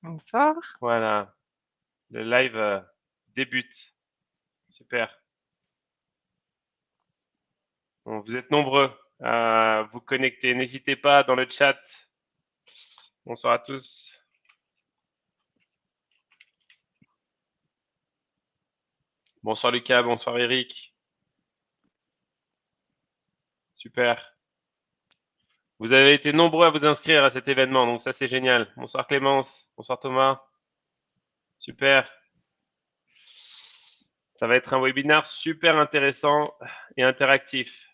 Bonsoir. Voilà, le live débute. Super. Bon, vous êtes nombreux à vous connecter. N'hésitez pas dans le chat. Bonsoir à tous. Bonsoir Lucas, bonsoir Eric. Super. Vous avez été nombreux à vous inscrire à cet événement, donc ça c'est génial. Bonsoir Clémence, bonsoir Thomas. Super. Ça va être un webinaire super intéressant et interactif.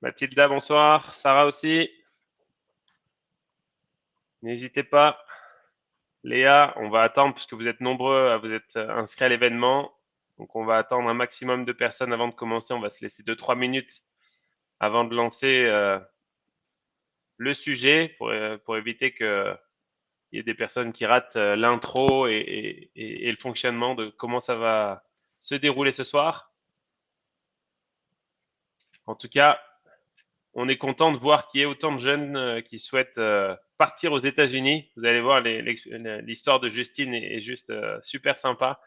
Mathilda, bonsoir. Sarah aussi. N'hésitez pas. Léa, on va attendre puisque vous êtes nombreux à vous être inscrits à l'événement. Donc on va attendre un maximum de personnes avant de commencer. On va se laisser 2-3 minutes avant de lancer le sujet pour éviter qu'il y ait des personnes qui ratent l'intro et le fonctionnement de comment ça va se dérouler ce soir. En tout cas, on est content de voir qu'il y ait autant de jeunes qui souhaitent partir aux États-Unis. Vous allez voir, l'histoire de Justine est juste super sympa.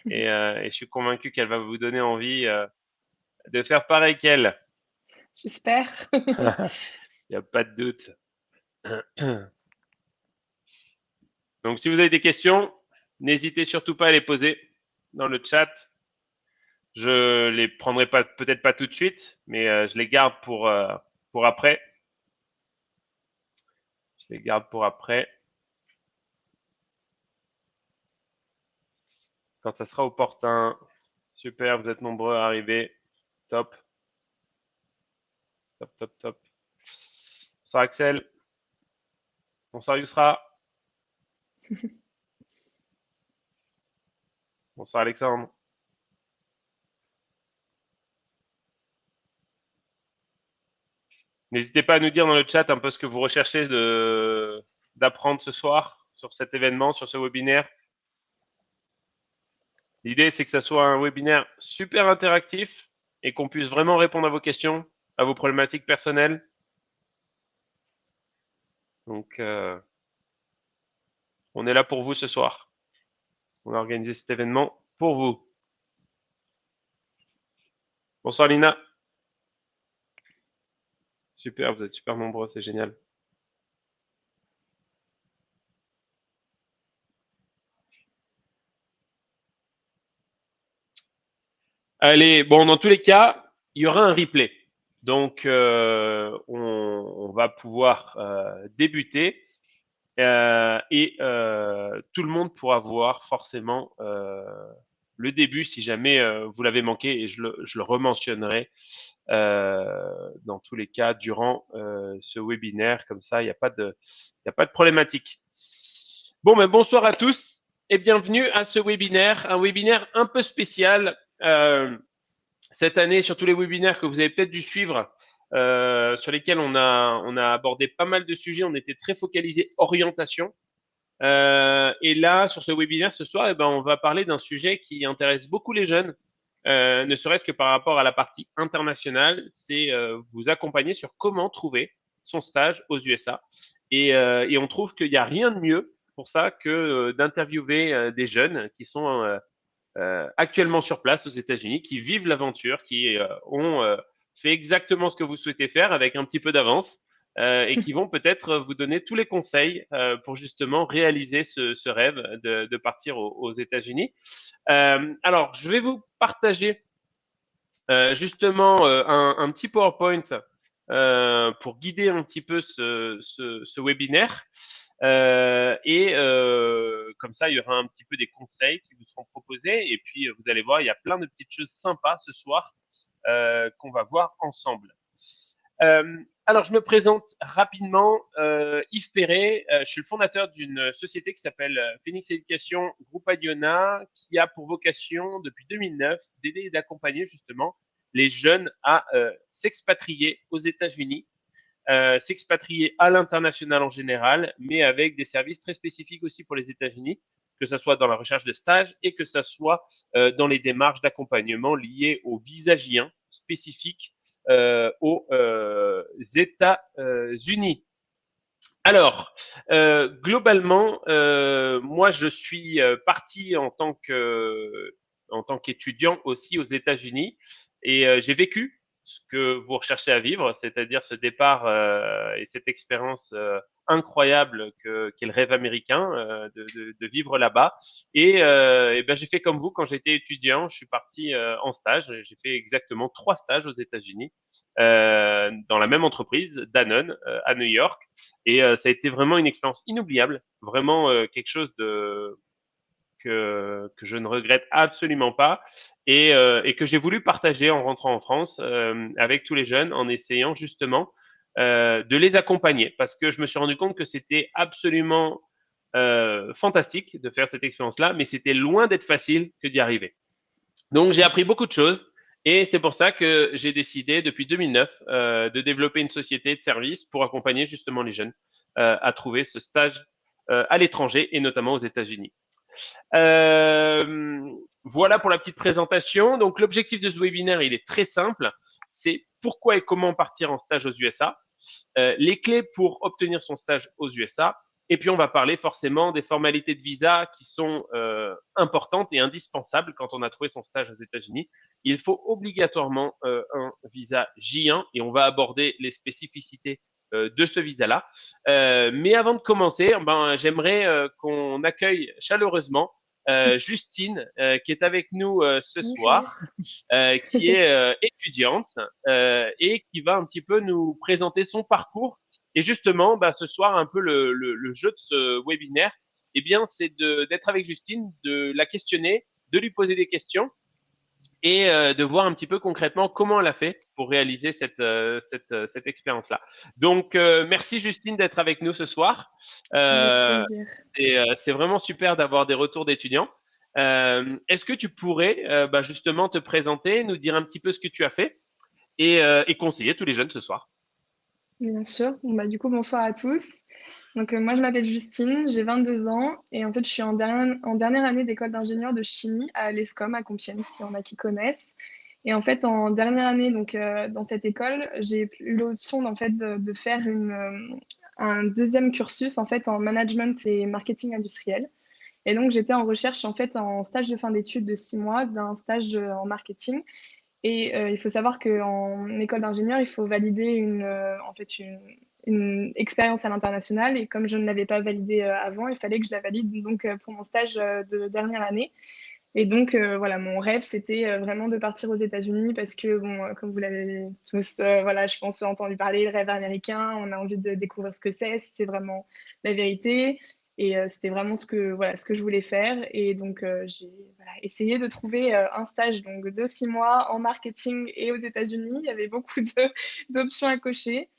Et je suis convaincu qu'elle va vous donner envie de faire pareil qu'elle. J'espère. Il n'y a pas de doute. Donc, si vous avez des questions, n'hésitez surtout pas à les poser dans le chat. Je les prendrai pas, peut-être pas tout de suite, mais je les garde pour après. Je les garde pour après. Quand ça sera opportun. Super, vous êtes nombreux à arriver. Top. Top, top, top. Bonsoir Axel. Bonsoir Yousra. Bonsoir Alexandre. N'hésitez pas à nous dire dans le chat un peu ce que vous recherchez d'apprendre ce soir sur cet événement, sur ce webinaire. L'idée, c'est que ça soit un webinaire super interactif et qu'on puisse vraiment répondre à vos questions, à vos problématiques personnelles. Donc, on est là pour vous ce soir. On a organisé cet événement pour vous. Bonsoir Lina. Super, vous êtes super nombreux, c'est génial. Allez, bon, dans tous les cas, il y aura un replay. Donc, on va pouvoir débuter et tout le monde pourra voir forcément le début si jamais vous l'avez manqué et je le rementionnerai dans tous les cas durant ce webinaire. Comme ça, il n'y a pas de problématique. Bon, ben, bonsoir à tous et bienvenue à ce webinaire, un webinaire un peu spécial. Cette année, sur tous les webinaires que vous avez peut-être dû suivre, sur lesquels on a abordé pas mal de sujets, on était très focalisé orientation. Et là, sur ce webinaire ce soir, eh ben, on va parler d'un sujet qui intéresse beaucoup les jeunes, ne serait-ce que par rapport à la partie internationale, c'est vous accompagner sur comment trouver son stage aux USA. Et on trouve qu'il n'y a rien de mieux pour ça que d'interviewer des jeunes qui sont actuellement sur place aux États-Unis, qui vivent l'aventure, qui ont fait exactement ce que vous souhaitez faire avec un petit peu d'avance et qui vont peut-être vous donner tous les conseils pour justement réaliser ce rêve de partir aux États-Unis. Alors, je vais vous partager justement un petit PowerPoint pour guider un petit peu ce webinaire. Comme ça, il y aura un petit peu des conseils qui vous seront proposés. Et puis, vous allez voir, il y a plein de petites choses sympas ce soir qu'on va voir ensemble. Alors, je me présente rapidement. Yves Perret, je suis le fondateur d'une société qui s'appelle Phoenix Education Groupe Adiona, qui a pour vocation, depuis 2009, d'aider et d'accompagner justement les jeunes à s'expatrier aux États-Unis, s'expatrier à l'international en général, mais avec des services très spécifiques aussi pour les États-Unis, que ce soit dans la recherche de stage et que ce soit dans les démarches d'accompagnement liées aux visagiens spécifiques aux États-Unis. Alors, globalement, moi, je suis parti en tant qu'étudiant aussi aux États-Unis et j'ai vécu ce que vous recherchez à vivre, c'est-à-dire ce départ et cette expérience incroyable qu'est le rêve américain de vivre là-bas. Et ben, j'ai fait comme vous quand j'étais étudiant, je suis parti en stage. J'ai fait exactement 3 stages aux États-Unis dans la même entreprise, Danone, à New York. Et ça a été vraiment une expérience inoubliable, vraiment quelque chose que je ne regrette absolument pas et que j'ai voulu partager en rentrant en France avec tous les jeunes en essayant justement de les accompagner parce que je me suis rendu compte que c'était absolument fantastique de faire cette expérience-là, mais c'était loin d'être facile que d'y arriver. Donc, j'ai appris beaucoup de choses et c'est pour ça que j'ai décidé depuis 2009 de développer une société de services pour accompagner justement les jeunes à trouver ce stage à l'étranger et notamment aux États-Unis. Euh, voilà pour la petite présentation. Donc, l'objectif de ce webinaire, il est très simple. C'est pourquoi et comment partir en stage aux USA, les clés pour obtenir son stage aux USA. Et puis, on va parler forcément des formalités de visa qui sont importantes et indispensables quand on a trouvé son stage aux États-Unis. Il faut obligatoirement un visa J1 et on va aborder les spécificités de ce visa-là. Mais avant de commencer, ben, j'aimerais qu'on accueille chaleureusement Justine, qui est avec nous ce soir, qui est étudiante et qui va un petit peu nous présenter son parcours. Et justement, bah, ce soir, un peu le jeu de ce webinaire, eh bien, c'est d'être avec Justine, de la questionner, de lui poser des questions et de voir un petit peu concrètement comment elle a fait pour réaliser cette expérience-là. Donc, merci Justine d'être avec nous ce soir. Avec Euh, plaisir. c'est vraiment super d'avoir des retours d'étudiants. Est-ce que tu pourrais bah, justement te présenter, nous dire un petit peu ce que tu as fait et conseiller tous les jeunes ce soir? Bien sûr. Bon, bah, du coup, bonsoir à tous. Donc, moi, je m'appelle Justine, j'ai 22 ans et en fait, je suis en dernière année d'école d'ingénieur de chimie à l'ESCOM à Compiègne, s'il y en a qui connaissent. Et en fait, en dernière année, donc, dans cette école, j'ai eu l'option en fait, de faire un deuxième cursus en fait, en management et marketing industriel. Et donc, j'étais en recherche, en fait, en stage de fin d'études de 6 mois, d'un stage en marketing. Et il faut savoir qu'en école d'ingénieur, il faut valider en fait une expérience à l'international. Et comme je ne l'avais pas validée avant, il fallait que je la valide donc, pour mon stage de dernière année. Et donc, voilà, mon rêve, c'était vraiment de partir aux États-Unis parce que, bon, comme vous l'avez tous, voilà, je pense, entendu parler, le rêve américain, on a envie de découvrir ce que c'est vraiment la vérité. Et c'était vraiment voilà, ce que je voulais faire. Et donc, j'ai voilà, essayé de trouver un stage donc, de 6 mois en marketing et aux États-Unis. Il y avait beaucoup d'options à cocher.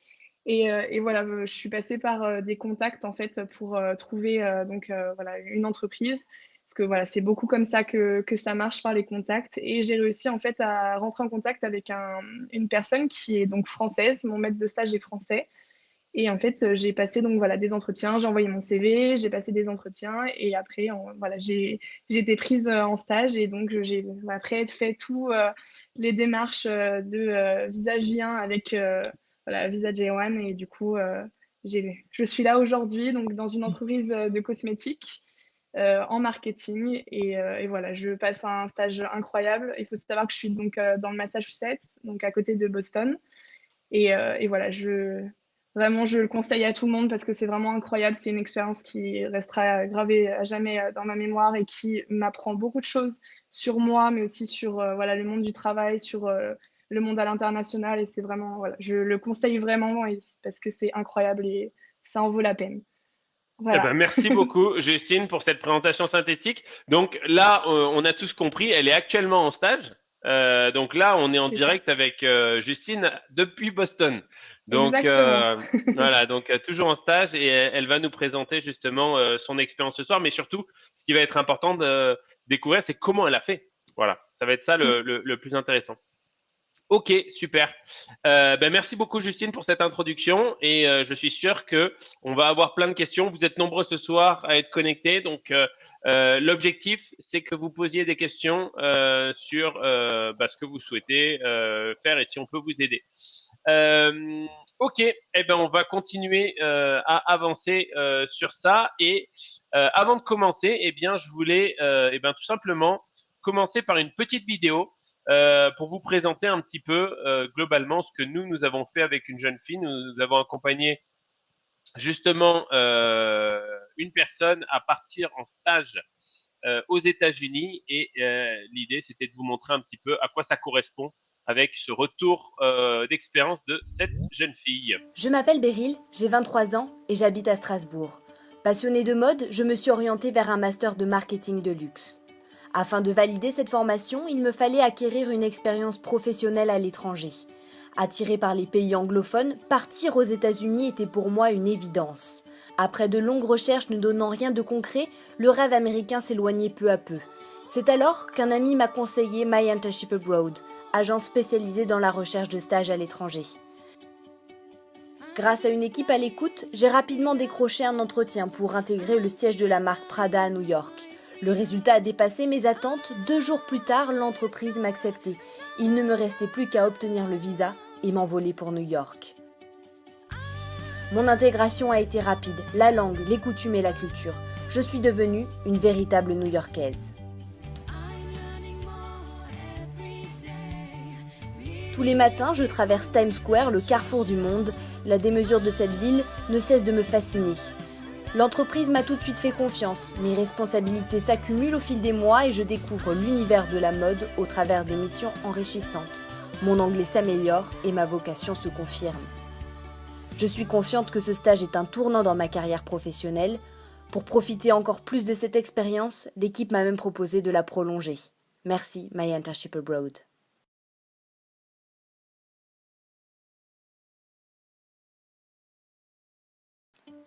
Et voilà, je suis passée par des contacts en fait pour trouver donc voilà, une entreprise. Parce que voilà, c'est beaucoup comme ça que ça marche par les contacts. Et j'ai réussi en fait à rentrer en contact avec une personne qui est donc française. Mon maître de stage est français. Et en fait, j'ai passé donc voilà, des entretiens, j'ai envoyé mon CV, j'ai passé des entretiens. Et après, voilà, j'ai été prise en stage. Et donc, j'ai après fait tout les démarches de visa J1 avec voilà, visa J1. Et du coup, je suis là aujourd'hui donc dans une entreprise de cosmétiques en marketing et voilà, je passe un stage incroyable. Il faut savoir que je suis donc dans le Massachusetts, donc à côté de Boston. Et voilà, vraiment, je le conseille à tout le monde parce que c'est vraiment incroyable. C'est une expérience qui restera gravée à jamais dans ma mémoire et qui m'apprend beaucoup de choses sur moi, mais aussi sur voilà, le monde du travail, sur le monde à l'international. Et c'est vraiment, voilà, je le conseille vraiment parce que c'est incroyable et ça en vaut la peine. Eh Voilà. ben, merci beaucoup, Justine, pour cette présentation synthétique. Donc là, on a tous compris, elle est actuellement en stage. Donc là, on est en C'est ça. direct avec Justine depuis Boston. Donc Exactement. voilà, donc toujours en stage et elle va nous présenter justement son expérience ce soir, mais surtout, ce qui va être important de découvrir, c'est comment elle a fait. Voilà, ça va être ça Mm. le plus intéressant. Ok, super. Ben merci beaucoup Justine pour cette introduction et je suis sûr que on va avoir plein de questions. Vous êtes nombreux ce soir à être connectés, donc l'objectif c'est que vous posiez des questions sur bah, ce que vous souhaitez faire et si on peut vous aider. Euh, Ok, eh ben on va continuer à avancer sur ça. Et avant de commencer, eh bien je voulais eh ben tout simplement commencer par une petite vidéo pour vous présenter un petit peu globalement ce que nous avons fait avec une jeune fille. Nous avons accompagné justement une personne à partir en stage aux États-Unis, et l'idée c'était de vous montrer un petit peu à quoi ça correspond avec ce retour d'expérience de cette jeune fille. Je m'appelle Beryl, j'ai 23 ans et j'habite à Strasbourg. Passionnée de mode, je me suis orientée vers un master de marketing de luxe. Afin de valider cette formation, il me fallait acquérir une expérience professionnelle à l'étranger. Attirée par les pays anglophones, partir aux États-Unis était pour moi une évidence. Après de longues recherches ne donnant rien de concret, le rêve américain s'éloignait peu à peu. C'est alors qu'un ami m'a conseillé My Internship Abroad, agence spécialisée dans la recherche de stages à l'étranger. Grâce à une équipe à l'écoute, j'ai rapidement décroché un entretien pour intégrer le siège de la marque Prada à New York. Le résultat a dépassé mes attentes. 2 jours plus tard, l'entreprise m'acceptait. Il ne me restait plus qu'à obtenir le visa et m'envoler pour New York. Mon intégration a été rapide, la langue, les coutumes et la culture. Je suis devenue une véritable New-Yorkaise. Tous les matins, je traverse Times Square, le carrefour du monde. La démesure de cette ville ne cesse de me fasciner. L'entreprise m'a tout de suite fait confiance. Mes responsabilités s'accumulent au fil des mois et je découvre l'univers de la mode au travers des missions enrichissantes. Mon anglais s'améliore et ma vocation se confirme. Je suis consciente que ce stage est un tournant dans ma carrière professionnelle. Pour profiter encore plus de cette expérience, l'équipe m'a même proposé de la prolonger. Merci, My Internship Abroad.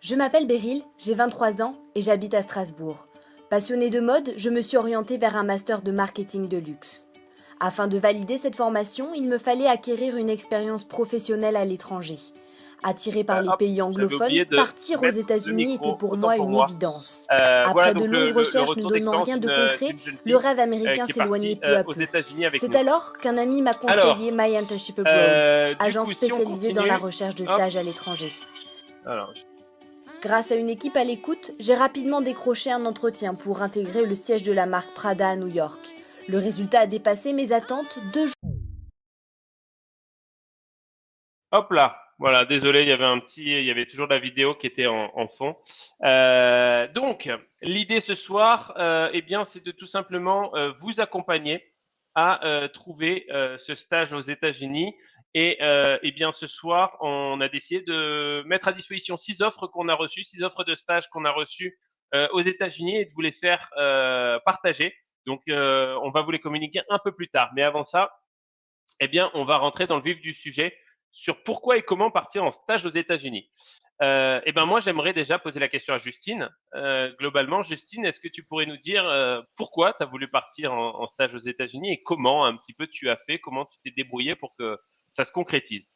Je m'appelle Beryl, j'ai 23 ans et j'habite à Strasbourg. Passionnée de mode, je me suis orientée vers un master de marketing de luxe. Afin de valider cette formation, il me fallait acquérir une expérience professionnelle à l'étranger. Attirée par les pays anglophones, partir aux États-Unis était pour moi une évidence. Après de longues recherches ne donnant rien de concret, le rêve américain s'éloignait peu à peu. C'est alors qu'un ami m'a conseillé My Internship Abroad, agence spécialisée dans la recherche de stages à l'étranger. Grâce à une équipe à l'écoute, j'ai rapidement décroché un entretien pour intégrer le siège de la marque Prada à New York. Le résultat a dépassé mes attentes. 2 jours. Hop là, voilà, désolé, il y avait toujours la vidéo qui était en fond. Donc, l'idée ce soir, eh bien, c'est de tout simplement vous accompagner à trouver ce stage aux États-Unis. Et eh bien, ce soir, on a décidé de mettre à disposition 6 offres qu'on a reçues, 6 offres de stage qu'on a reçues aux États-Unis, et de vous les faire partager. Donc, on va vous les communiquer un peu plus tard. Mais avant ça, eh bien, on va rentrer dans le vif du sujet sur pourquoi et comment partir en stage aux États-Unis. Eh ben moi, j'aimerais déjà poser la question à Justine. Globalement, Justine, est-ce que tu pourrais nous dire pourquoi tu as voulu partir en stage aux États-Unis et comment un petit peu tu as fait, comment tu t'es débrouillé pour que ça se concrétise?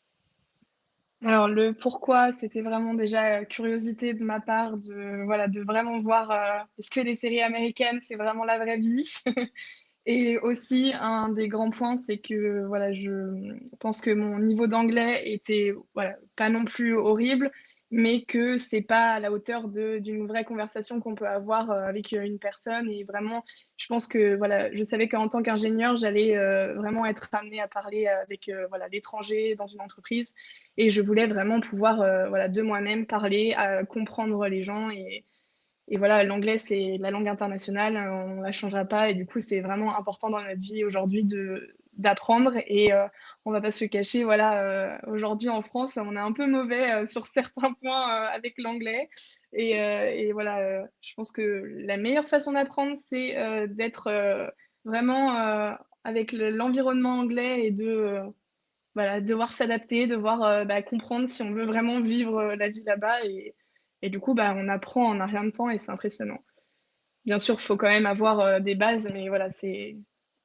Alors le pourquoi, c'était vraiment déjà, curiosité de ma part de, voilà, de vraiment voir, est-ce que les séries américaines, c'est vraiment la vraie vie? Et aussi un des grands points, c'est que, voilà, je pense que mon niveau d'anglais était, voilà, pas non plus horrible, mais que c'est pas à la hauteur d'une vraie conversation qu'on peut avoir, avec, une personne. Et vraiment, je pense que, voilà, je savais qu'en tant qu'ingénieure, j'allais, vraiment être amenée à parler avec, voilà, l'étranger dans une entreprise, et je voulais vraiment pouvoir, voilà, de moi-même parler, comprendre les gens. Et voilà, l'anglais, c'est la langue internationale, on la changera pas, et du coup, c'est vraiment important dans notre vie aujourd'hui d'apprendre. Et on va pas se le cacher, voilà, aujourd'hui en France, on est un peu mauvais, sur certains points, avec l'anglais. Et voilà, je pense que la meilleure façon d'apprendre, c'est, d'être, vraiment, avec l'environnement anglais, et voilà, devoir s'adapter, devoir, bah, comprendre si on veut vraiment vivre, la vie là-bas. Et du coup, bah, on apprend en un rien de temps, et c'est impressionnant. Bien sûr, il faut quand même avoir, des bases, mais voilà,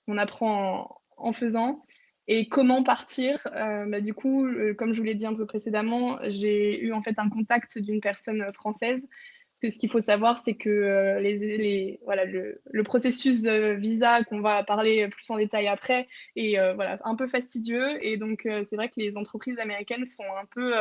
on apprend en faisant. Et comment partir? Bah, du coup, comme je vous l'ai dit un peu précédemment, j'ai eu en fait un contact d'une personne, française. que ce qu'il faut savoir, c'est que voilà, le processus visa qu'on va parler plus en détail après est voilà, un peu fastidieux. Et donc, c'est vrai que les entreprises américaines sont un peu,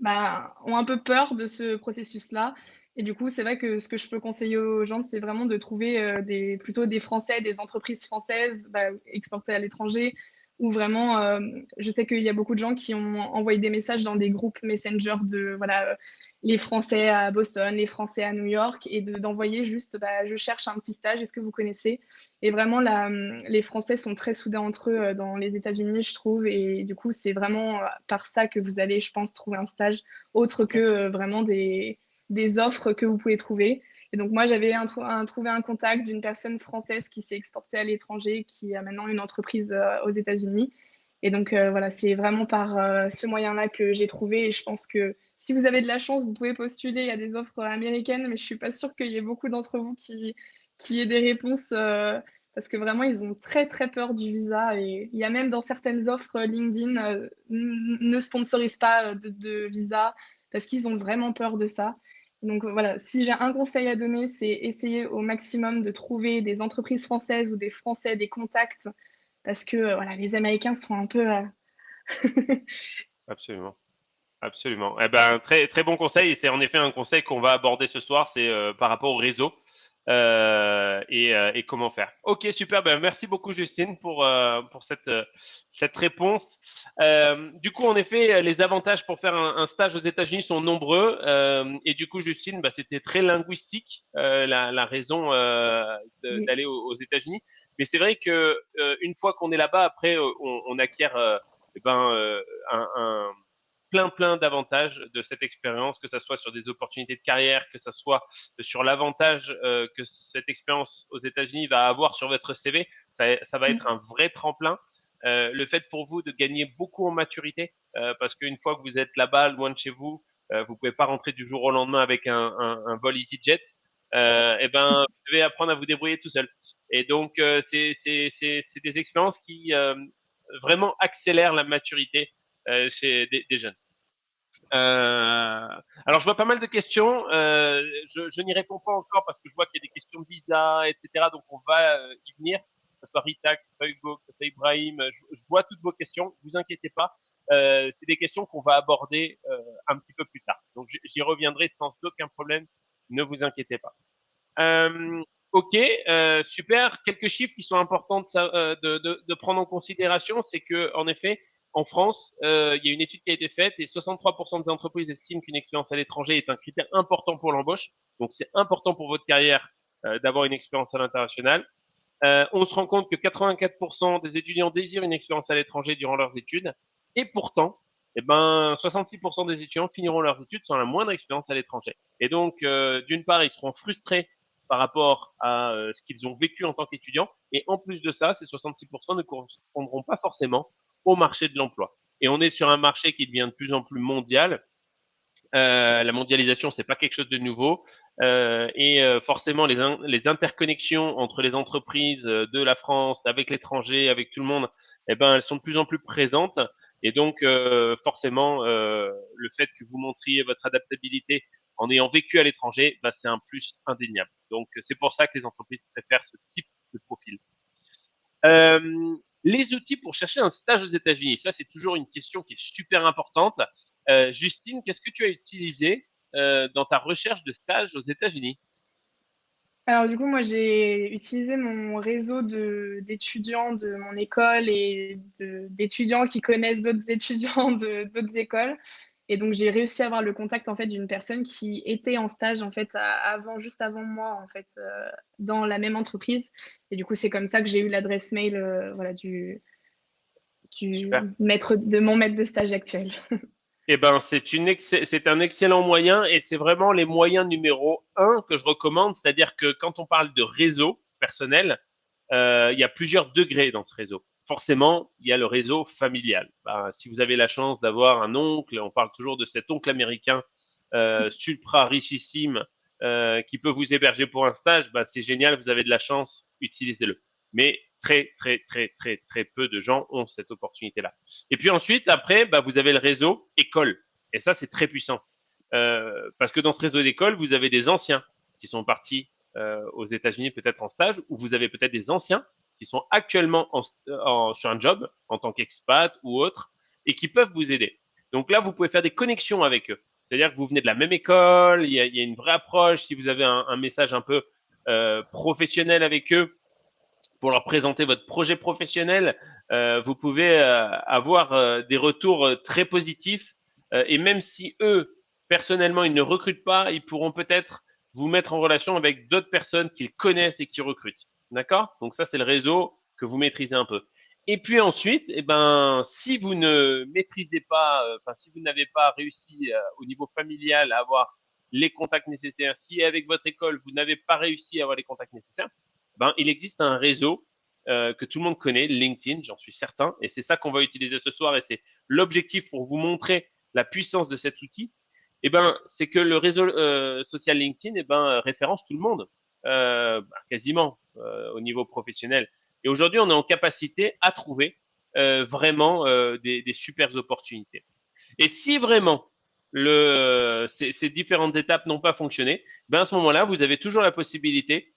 ont un peu peur de ce processus-là. Et du coup, c'est vrai que ce que je peux conseiller aux gens, c'est vraiment de trouver plutôt des Français, des entreprises françaises exportées à l'étranger, ou vraiment, je sais qu'il y a beaucoup de gens qui ont envoyé des messages dans des groupes Messenger de voilà, les Français à Boston, les Français à New York, et d'envoyer juste je cherche un petit stage, est-ce que vous connaissez? Et vraiment, les Français sont très soudés entre eux dans les États-Unis, je trouve. Et du coup, c'est vraiment par ça que vous allez, je pense, trouver un stage autre que vraiment des offres que vous pouvez trouver. Et donc, moi, j'avais trouvé un contact d'une personne française qui s'est exportée à l'étranger, qui a maintenant une entreprise aux États-Unis. Et donc, voilà, c'est vraiment par ce moyen-là que j'ai trouvé. Et je pense que si vous avez de la chance, vous pouvez postuler. Il y a des offres américaines, mais je suis pas sûre qu'il y ait beaucoup d'entre vous qui aient des réponses parce que vraiment, ils ont très, très peur du visa. Et il y a même dans certaines offres LinkedIn, ne sponsorisent pas de visa parce qu'ils ont vraiment peur de ça. Donc voilà, si j'ai un conseil à donner, c'est essayer au maximum de trouver des entreprises françaises ou des Français, des contacts, parce que voilà, les Américains sont un peu... Absolument. Absolument. Eh ben, très, très bon conseil. Et c'est en effet un conseil qu'on va aborder ce soir. C'est par rapport au réseau et comment faire. Ok, super. Ben, merci beaucoup, Justine, pour cette réponse. Du coup, en effet, les avantages pour faire un stage aux États-Unis sont nombreux. Et du coup, Justine, bah, c'était très linguistique, la raison Oui. d'aller aux États-Unis. Mais c'est vrai que une fois qu'on est là-bas, après, on acquiert eh ben, un plein d'avantages de cette expérience, que ce soit sur des opportunités de carrière, que ce soit sur l'avantage que cette expérience aux États-Unis va avoir sur votre CV. Ça va être un vrai tremplin. Le fait pour vous de gagner beaucoup en maturité, parce qu'une fois que vous êtes là-bas, loin de chez vous, vous pouvez pas rentrer du jour au lendemain avec un vol EasyJet. Et ben, vous devez apprendre à vous débrouiller tout seul. Et donc, c'est des expériences qui vraiment accélèrent la maturité chez des jeunes. Alors, je vois pas mal de questions. Je n'y réponds pas encore parce que je vois qu'il y a des questions de visa, etc. Donc, on va y venir. Que ce soit Rita, que ce soit Hugo, que ce soit Ibrahim. Je vois toutes vos questions. Vous inquiétez pas. C'est des questions qu'on va aborder un petit peu plus tard. Donc, j'y reviendrai sans aucun problème. Ne vous inquiétez pas. Ok, super. Quelques chiffres qui sont importants de prendre en considération, c'est que en effet, en France, il y a une étude qui a été faite et 63% des entreprises estiment qu'une expérience à l'étranger est un critère important pour l'embauche. Donc, c'est important pour votre carrière d'avoir une expérience à l'international. On se rend compte que 84% des étudiants désirent une expérience à l'étranger durant leurs études. Et pourtant, eh ben, 66% des étudiants finiront leurs études sans la moindre expérience à l'étranger. Et donc, d'une part, ils seront frustrés par rapport à ce qu'ils ont vécu en tant qu'étudiants. Et en plus de ça, ces 66% ne correspondront pas forcément au marché de l'emploi. Et on est sur un marché qui devient de plus en plus mondial. La mondialisation, c'est pas quelque chose de nouveau. Et forcément, les interconnexions entre les entreprises de la France, avec l'étranger, avec tout le monde, eh ben, elles sont de plus en plus présentes. Et donc, forcément, le fait que vous montriez votre adaptabilité en ayant vécu à l'étranger, bah, c'est un plus indéniable. Donc, c'est pour ça que les entreprises préfèrent ce type de profil. Les outils pour chercher un stage aux États-Unis, ça, c'est toujours une question qui est super importante. Justine, qu'est-ce que tu as utilisé dans ta recherche de stage aux États-Unis? Alors du coup, moi, j'ai utilisé mon réseau d'étudiants de mon école et d'étudiants qui connaissent d'autres étudiants de d'autres écoles. Et donc, j'ai réussi à avoir le contact en fait d'une personne qui était en stage en fait juste avant moi en fait dans la même entreprise. Et du coup, c'est comme ça que j'ai eu l'adresse mail voilà Super. de mon maître de stage actuel. Eh ben, c'est un excellent moyen et c'est vraiment les moyens numéro un que je recommande. C'est-à-dire que quand on parle de réseau personnel, il y a plusieurs degrés dans ce réseau. Forcément, il y a le réseau familial. Ben, si vous avez la chance d'avoir un oncle, on parle toujours de cet oncle américain supra richissime qui peut vous héberger pour un stage, ben, c'est génial, vous avez de la chance, utilisez-le. Mais très peu de gens ont cette opportunité-là. Et puis ensuite, après, ben, vous avez le réseau école. Et ça, c'est très puissant. Parce que dans ce réseau d'écoles, vous avez des anciens qui sont partis aux États-Unis peut-être en stage, ou vous avez peut-être des anciens qui sont actuellement sur un job en tant qu'expat ou autre et qui peuvent vous aider. Donc là, vous pouvez faire des connexions avec eux. C'est-à-dire que vous venez de la même école, il y a une vraie approche. Si vous avez un message un peu professionnel avec eux pour leur présenter votre projet professionnel, vous pouvez avoir des retours très positifs. Et même si eux, personnellement, ils ne recrutent pas, ils pourront peut-être vous mettre en relation avec d'autres personnes qu'ils connaissent et qui recrutent. D'accord? Donc ça, c'est le réseau que vous maîtrisez un peu. Et puis ensuite, eh ben, si vous ne maîtrisez pas, enfin, si vous n'avez pas réussi au niveau familial à avoir les contacts nécessaires, si avec votre école, vous n'avez pas réussi à avoir les contacts nécessaires, ben, il existe un réseau que tout le monde connaît, LinkedIn, j'en suis certain, et c'est ça qu'on va utiliser ce soir, et c'est l'objectif pour vous montrer la puissance de cet outil. Eh ben, c'est que le réseau social LinkedIn, eh ben, référence tout le monde, quasiment au niveau professionnel. Et aujourd'hui, on est en capacité à trouver vraiment des super opportunités. Et si vraiment ces différentes étapes n'ont pas fonctionné, ben à ce moment-là, vous avez toujours la possibilité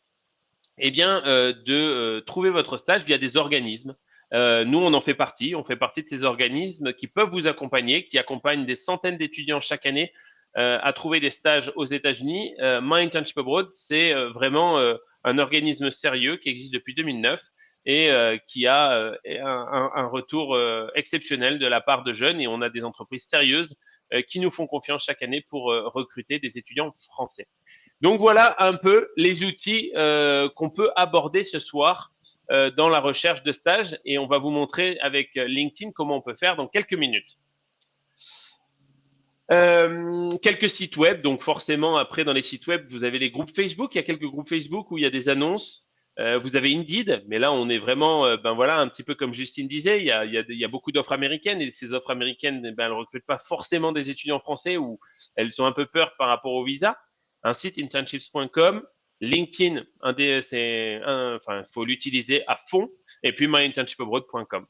de trouver votre stage via des organismes. Nous, on en fait partie. On fait partie de ces organismes qui peuvent vous accompagner, qui accompagnent des centaines d'étudiants chaque année à trouver des stages aux États-Unis. My Internship Abroad, c'est vraiment un organisme sérieux qui existe depuis 2009 et qui a un retour exceptionnel de la part de jeunes. Et on a des entreprises sérieuses qui nous font confiance chaque année pour recruter des étudiants français. Donc voilà un peu les outils qu'on peut aborder ce soir dans la recherche de stage, et on va vous montrer avec LinkedIn comment on peut faire dans quelques minutes. Quelques sites web, donc forcément après dans les sites web vous avez les groupes Facebook, il y a quelques groupes Facebook où il y a des annonces. Vous avez Indeed, mais là on est vraiment, ben voilà, un petit peu comme Justine disait, il y a beaucoup d'offres américaines, et ces offres américaines, ben, elles ne recrutent pas forcément des étudiants français, ou elles ont un peu peur par rapport au visa. Un site internships.com, LinkedIn, il faut l'utiliser à fond, et puis myinternshipabroad.com.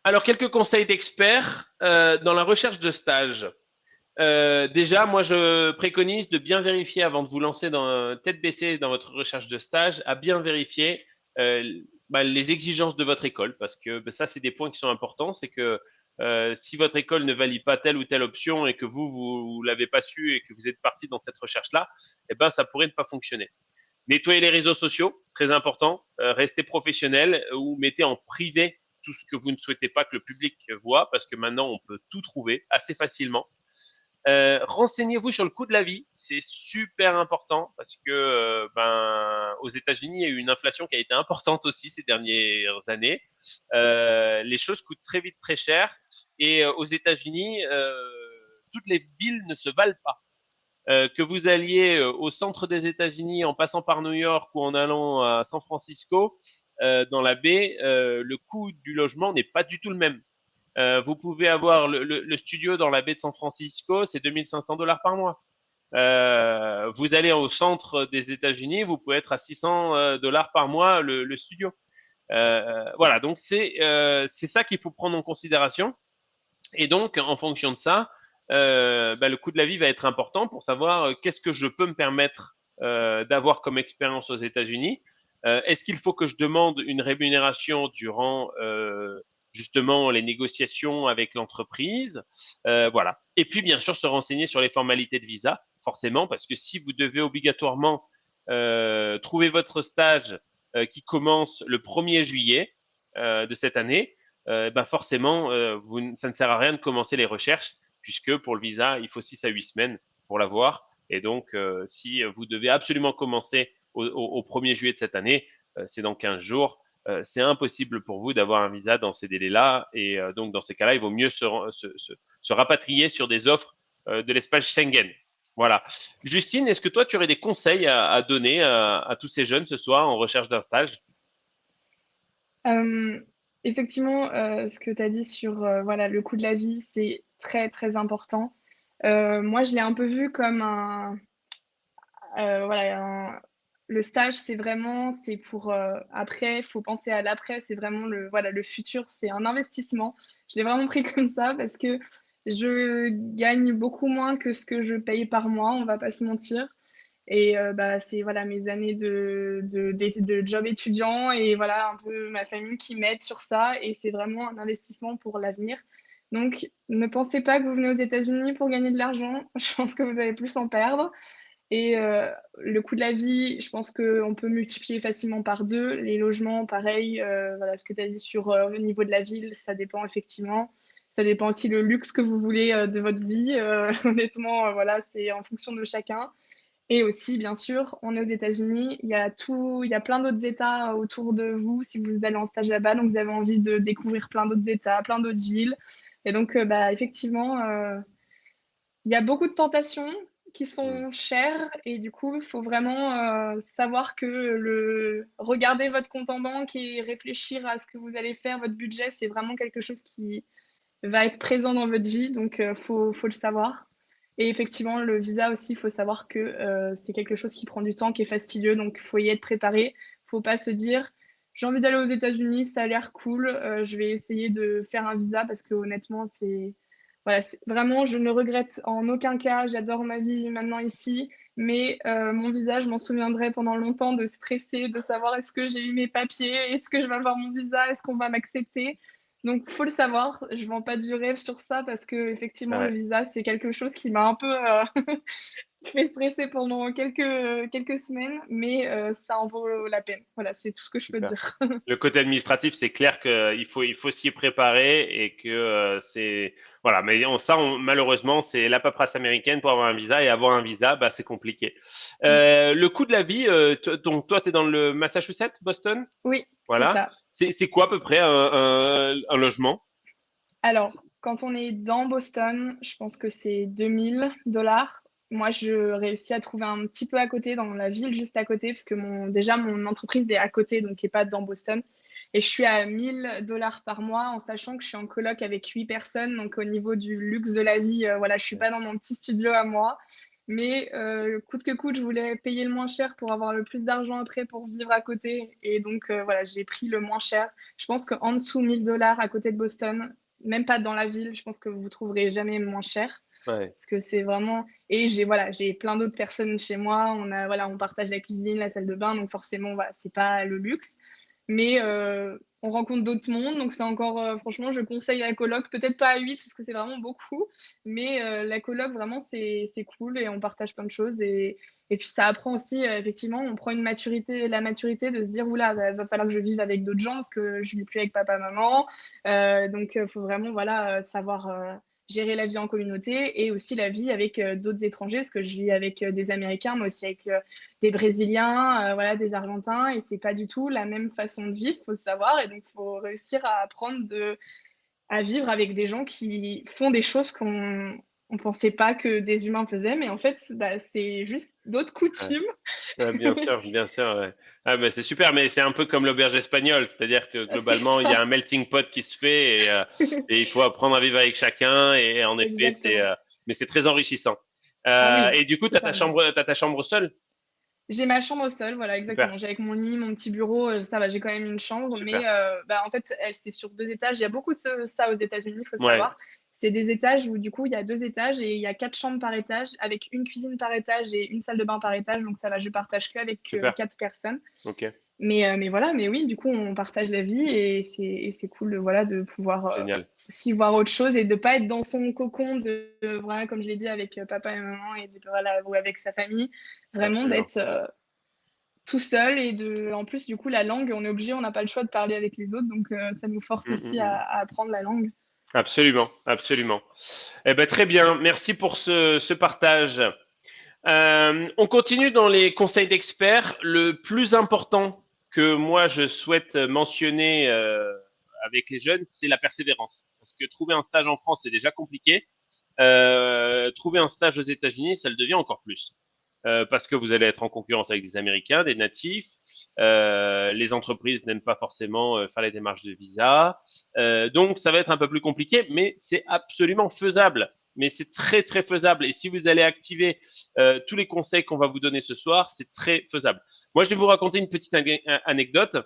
Alors, quelques conseils d'experts dans la recherche de stage. Déjà, moi, je préconise de bien vérifier avant de vous lancer tête baissée dans votre recherche de stage, à bien vérifier les exigences de votre école, parce que ça, c'est des points qui sont importants. C'est que si votre école ne valide pas telle ou telle option et que vous l'avez pas su et que vous êtes parti dans cette recherche-là, eh ben, ça pourrait ne pas fonctionner. Nettoyez les réseaux sociaux, très important. Restez professionnel ou mettez en privé tout ce que vous ne souhaitez pas que le public voit, parce que maintenant, on peut tout trouver assez facilement. Renseignez-vous sur le coût de la vie, c'est super important parce que aux États-Unis, il y a eu une inflation qui a été importante aussi ces dernières années. Les choses coûtent très vite très cher, et aux États-Unis, toutes les villes ne se valent pas. Que vous alliez au centre des États-Unis en passant par New York ou en allant à San Francisco, dans la baie, le coût du logement n'est pas du tout le même. Vous pouvez avoir le studio dans la baie de San Francisco, c'est 2500 $ par mois. Vous allez au centre des États-Unis, vous pouvez être à 600 $ par mois le studio. Voilà, donc c'est ça qu'il faut prendre en considération. Et donc, en fonction de ça, le coût de la vie va être important pour savoir qu'est-ce que je peux me permettre d'avoir comme expérience aux États-Unis. Est-ce qu'il faut que je demande une rémunération durant justement les négociations avec l'entreprise, voilà. Et puis bien sûr se renseigner sur les formalités de visa, forcément, parce que si vous devez obligatoirement trouver votre stage qui commence le 1er juillet de cette année, forcément ça ne sert à rien de commencer les recherches, puisque pour le visa il faut 6 à 8 semaines pour l'avoir. Et donc si vous devez absolument commencer au 1er juillet de cette année, c'est dans 15 jours. C'est impossible pour vous d'avoir un visa dans ces délais-là. Et donc, dans ces cas-là, il vaut mieux se rapatrier sur des offres de l'espace Schengen. Voilà. Justine, est-ce que toi, tu aurais des conseils à donner à tous ces jeunes ce soir en recherche d'un stage? Effectivement, ce que tu as dit sur voilà, le coût de la vie, c'est très, très important. Moi, je l'ai un peu vu comme voilà, le stage, c'est pour après, il faut penser à l'après, c'est vraiment voilà, le futur, c'est un investissement. Je l'ai vraiment pris comme ça parce que Je gagne beaucoup moins que ce que je paye par mois, on va pas se mentir. Et bah, c'est voilà mes années de job étudiant et voilà un peu ma famille qui m'aide sur ça et c'est vraiment un investissement pour l'avenir. Donc ne pensez pas que vous venez aux États-Unis pour gagner de l'argent. Je pense que vous allez plus en perdre et le coût de la vie, je pense qu'on peut multiplier facilement par 2. Les logements, pareil, voilà ce que tu as dit sur, le niveau de la ville, ça dépend effectivement. Ça dépend aussi le luxe que vous voulez, de votre vie, honnêtement, voilà, c'est en fonction de chacun. Et aussi, bien sûr, on est aux États-Unis, il y a plein d'autres États autour de vous si vous allez en stage là-bas, donc vous avez envie de découvrir plein d'autres États, plein d'autres villes. Et donc, bah, effectivement, il y a beaucoup de tentations qui Mmh. sont chères et du coup, il faut vraiment savoir que regarder votre compte en banque et réfléchir à ce que vous allez faire, votre budget, c'est vraiment quelque chose qui va être présent dans votre vie, donc faut le savoir. Et effectivement, le visa aussi, il faut savoir que c'est quelque chose qui prend du temps, qui est fastidieux, donc il faut y être préparé. Faut pas se dire: «J'ai envie d'aller aux États-Unis, ça a l'air cool, je vais essayer de faire un visa» parce que honnêtement, c'est voilà, c'est vraiment je ne regrette en aucun cas, j'adore ma vie maintenant ici, mais mon visa, je m'en souviendrai pendant longtemps de stresser, de savoir: «Est-ce que j'ai eu mes papiers? Est-ce que je vais avoir mon visa? Est-ce qu'on va m'accepter?» Donc faut le savoir, je vends pas du rêve sur ça parce qu'effectivement le Ouais. visa, c'est quelque chose qui m'a un peu, fait stresser pendant quelques semaines, mais ça en vaut la peine. Voilà, c'est tout ce que je peux Super. dire. Le côté administratif, c'est clair qu'il faut s'y préparer et que c'est voilà. Mais malheureusement, c'est la paperasse américaine pour avoir un visa et avoir un visa, bah, c'est compliqué. Mmh. Le coût de la vie, donc toi, tu es dans le Massachusetts, Boston, Oui, c'est voilà. ça. C'est quoi à peu près un logement? Alors, quand on est dans Boston, je pense que c'est 2 000 $. Moi, je réussis à trouver un petit peu à côté, dans la ville juste à côté, parce que mon entreprise est à côté, donc qui est pas dans Boston. Et je suis à 1 000 $ par mois, en sachant que je suis en coloc avec 8 personnes. Donc, au niveau du luxe de la vie, voilà, je suis pas dans mon petit studio à moi. Mais coûte que coûte, je voulais payer le moins cher pour avoir le plus d'argent après pour vivre à côté. Et donc, voilà, j'ai pris le moins cher. Je pense qu'en dessous 1 000 $ à côté de Boston, même pas dans la ville, je pense que vous trouverez jamais moins cher. Ouais. Parce que c'est vraiment et j'ai plein d'autres personnes chez moi, on partage la cuisine, la salle de bain, donc forcément, voilà, c'est pas le luxe. Mais on rencontre d'autres mondes, donc c'est encore, franchement, je conseille la coloc, peut-être pas à 8 parce que c'est vraiment beaucoup, mais la coloc vraiment c'est cool et on partage plein de choses et puis ça apprend aussi, effectivement, on prend la maturité de se dire: «Ouh là, va falloir que je vive avec d'autres gens parce que je vis plus avec papa, maman». Donc faut vraiment, voilà, savoir, gérer la vie en communauté et aussi la vie avec, d'autres étrangers, parce que je vis avec, des Américains, mais aussi avec, des Brésiliens, voilà, des Argentins et c'est pas du tout la même façon de vivre, faut le savoir et donc faut réussir à apprendre à vivre avec des gens qui font des choses qu'on pensait pas que des humains faisaient, mais en fait, bah, c'est juste d'autres Ouais. coutumes. Ouais, bien sûr, ouais. Ah, mais c'est super, mais c'est un peu comme l'auberge espagnole, c'est-à-dire que C'est globalement, il y a ça, un melting pot qui se fait et il faut apprendre à vivre avec chacun. Et en effet, exactement. mais c'est très enrichissant. Ah oui, Et du coup, totalement. t'as ta chambre seule? J'ai ma chambre seule, voilà, Super, exactement. J'ai avec mon lit, mon petit bureau, ça va, j'ai quand même une chambre, mais super. bah, en fait, elle, c'est sur 2 étages. Il y a beaucoup ça aux États-Unis, il faut Ouais, savoir. C'est des étages où, du coup, il y a 2 étages et il y a 4 chambres par étage, avec une cuisine par étage et une salle de bain par étage, donc ça va, je partage qu'avec, super. 4 personnes. Ok, Mais voilà, mais oui, du coup, on partage la vie et c'est cool, voilà, de pouvoir, génial. aussi voir autre chose et de pas être dans son cocon voilà, comme je l'ai dit, avec, papa et maman et voilà, ou avec sa famille. Vraiment Absolument. d'être, tout seul et en plus, du coup, la langue, on est obligé, on n'a pas le choix de parler avec les autres, donc ça nous force Mm, aussi mm, mm. à apprendre la langue. Absolument, absolument. Eh ben, très bien. Merci pour ce partage. On continue dans les conseils d'experts. Le plus important que moi je souhaite mentionner avec les jeunes, c'est la persévérance. Parce que trouver un stage en France, c'est déjà compliqué. Trouver un stage aux États-Unis, ça le devient encore plus. Parce que vous allez être en concurrence avec des Américains, des natifs. Les entreprises n'aiment pas forcément faire les démarches de visa. Donc, ça va être un peu plus compliqué, mais c'est absolument faisable. Mais c'est très, très faisable. Et si vous allez activer tous les conseils qu'on va vous donner ce soir, c'est très faisable. Moi, je vais vous raconter une petite anecdote.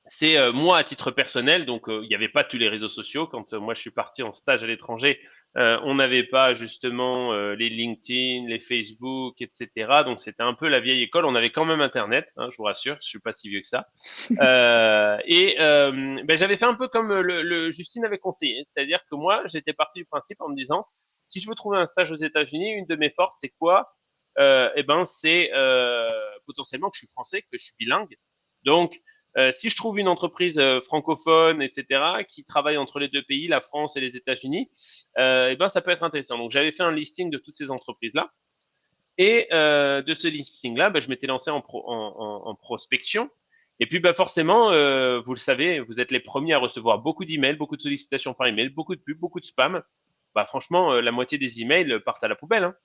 C'est moi à titre personnel, donc il n'y avait pas tous les réseaux sociaux quand moi je suis parti en stage à l'étranger. On n'avait pas justement les LinkedIn, les Facebook, etc. Donc c'était un peu la vieille école. On avait quand même Internet, hein, je vous rassure, je suis pas si vieux que ça. J'avais fait un peu comme Justine avait conseillé, c'est-à-dire que moi j'étais parti du principe en me disant si je veux trouver un stage aux États-Unis, une de mes forces c'est quoi? C'est potentiellement que je suis français, que je suis bilingue. Donc si je trouve une entreprise francophone, etc., qui travaille entre les deux pays, la France et les États-Unis, ça peut être intéressant. Donc, j'avais fait un listing de toutes ces entreprises-là. Et de ce listing-là, je m'étais lancé en prospection. Et puis, forcément, vous le savez, vous êtes les premiers à recevoir beaucoup d'emails, beaucoup de sollicitations par email, beaucoup de pubs, beaucoup de spam. Franchement, la moitié des emails partent à la poubelle, hein.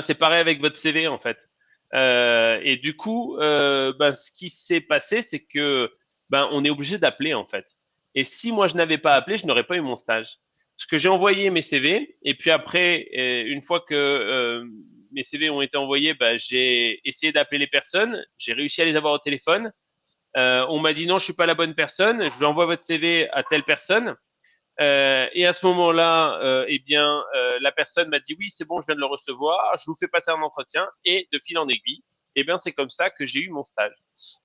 C'est pareil avec votre CV en fait. Et du coup, ce qui s'est passé, c'est que on est obligé d'appeler en fait. Et si moi je n'avais pas appelé, je n'aurais pas eu mon stage. Parce que j'ai envoyé mes CV et puis après, une fois que mes CV ont été envoyés, j'ai essayé d'appeler les personnes. J'ai réussi à les avoir au téléphone. On m'a dit non, je suis pas la bonne personne. Je vous envoie votre CV à telle personne. Et à ce moment-là, la personne m'a dit oui, c'est bon, je viens de le recevoir, je vous fais passer un entretien et de fil en aiguille, c'est comme ça que j'ai eu mon stage.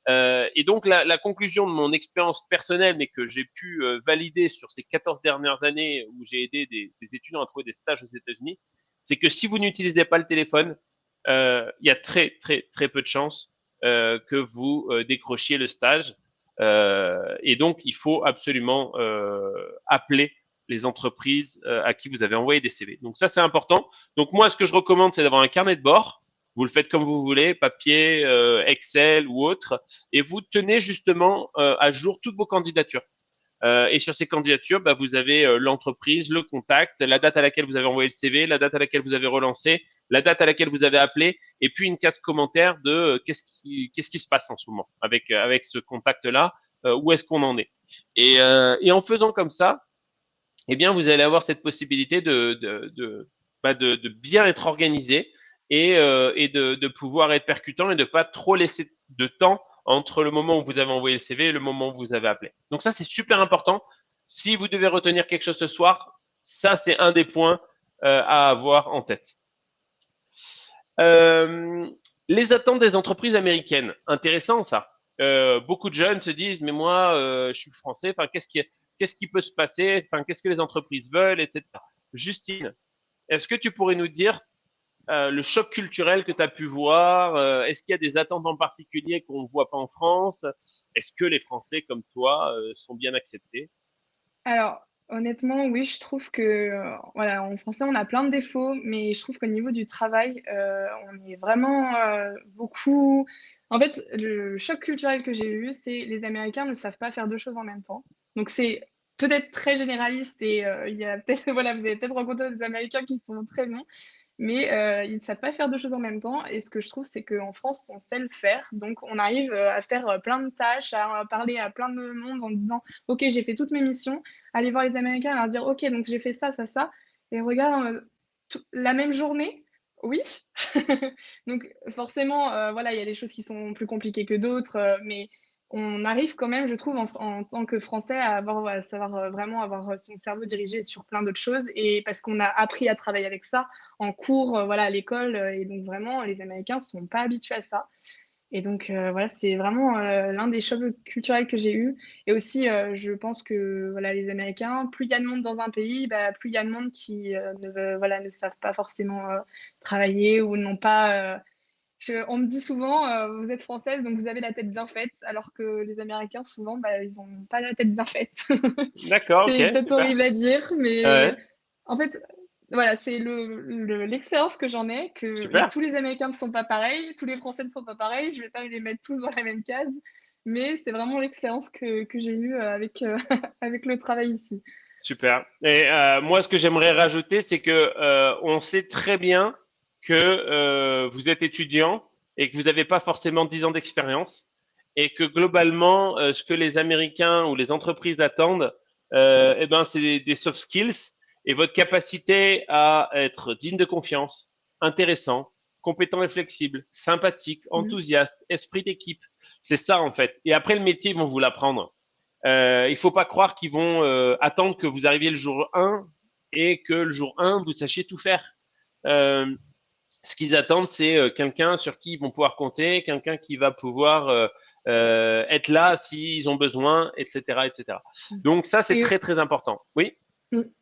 Et donc la conclusion de mon expérience personnelle, mais que j'ai pu valider sur ces 14 dernières années où j'ai aidé des étudiants à trouver des stages aux États-Unis, c'est que si vous n'utilisez pas le téléphone, il y a très très très peu de chances que vous décrochiez le stage. Et donc, il faut absolument appeler les entreprises à qui vous avez envoyé des CV. Donc ça, c'est important. Donc moi, ce que je recommande, c'est d'avoir un carnet de bord. Vous le faites comme vous voulez, papier, Excel ou autre, et vous tenez justement à jour toutes vos candidatures. Et sur ces candidatures, vous avez l'entreprise, le contact, la date à laquelle vous avez envoyé le CV, la date à laquelle vous avez relancé, la date à laquelle vous avez appelé, et puis une case commentaire de qu'est-ce qui se passe en ce moment avec ce contact-là, où est-ce qu'on en est. Et en faisant comme ça, vous allez avoir cette possibilité de bien être organisé et de pouvoir être percutant et de pas trop laisser de temps entre le moment où vous avez envoyé le CV et le moment où vous avez appelé. Donc ça, c'est super important. Si vous devez retenir quelque chose ce soir, ça, c'est un des points à avoir en tête. Les attentes des entreprises américaines. Intéressant, ça. Beaucoup de jeunes se disent, mais moi, je suis français, qu'est-ce qui peut se passer, qu'est-ce que les entreprises veulent, etc. Justine, est-ce que tu pourrais nous dire le choc culturel que tu as pu voir? Est-ce qu'il y a des attentes en particulier qu'on ne voit pas en France? Est-ce que les Français comme toi sont bien acceptés? Alors, honnêtement, oui, je trouve que, voilà, en français, on a plein de défauts, mais je trouve qu'au niveau du travail, on est vraiment, beaucoup en fait, le choc culturel que j'ai eu, c'est les Américains ne savent pas faire 2 choses en même temps. Donc c'est peut-être très généraliste et il y a peut-être voilà, vous avez peut-être rencontré des Américains qui sont très bons, mais ils ne savent pas faire 2 choses en même temps et ce que je trouve, c'est qu'en France, on sait le faire. Donc on arrive, à faire, plein de tâches, à parler à plein de monde en disant: «OK, j'ai fait toutes mes missions». Aller voir les Américains et leur dire: «OK, donc j'ai fait ça, ça, ça» et regarde, tout la même journée? Oui. Donc forcément, voilà, il y a des choses qui sont plus compliquées que d'autres, mais on arrive quand même, je trouve, en tant que Français à avoir à savoir, vraiment avoir, son cerveau dirigé sur plein d'autres choses et parce qu'on a appris à travailler avec ça en cours, voilà, à l'école, et donc vraiment les Américains sont pas habitués à ça et donc voilà, c'est vraiment, l'un des chocs culturels que j'ai eu et aussi, je pense que, voilà, les Américains, plus il y a de monde dans un pays, plus il y a de monde qui, ne savent pas forcément, travailler ou n'ont pas, on me dit souvent, «Vous êtes française, donc vous avez la tête bien faite», alors que les Américains, souvent, ils ont pas la tête bien faite. D'accord, ok, C'est peut-être super. horrible à dire, mais Ouais, en fait, voilà, c'est l'expérience que j'en ai, que super. tous les Américains ne sont pas pareils, tous les Français ne sont pas pareils, je vais pas les mettre tous dans la même case, mais c'est vraiment l'expérience que j'ai eue, avec, avec le travail ici. Super. Et moi, ce que j'aimerais rajouter, c'est que on sait très bien que vous êtes étudiant et que vous n'avez pas forcément 10 ans d'expérience et que globalement, ce que les Américains ou les entreprises attendent, c'est des soft skills et votre capacité à être digne de confiance, intéressant, compétent et flexible, sympathique, Mmh. enthousiaste, esprit d'équipe. C'est ça en fait. Et après, le métier, ils vont vous l'apprendre. Il faut pas croire qu'ils vont attendre que vous arriviez le jour 1 et que le jour 1, vous sachiez tout faire. Ce qu'ils attendent, c'est quelqu'un sur qui ils vont pouvoir compter, quelqu'un qui va pouvoir être là s'ils ont besoin, etc., etc. Donc ça, c'est Et, très, très important. Oui.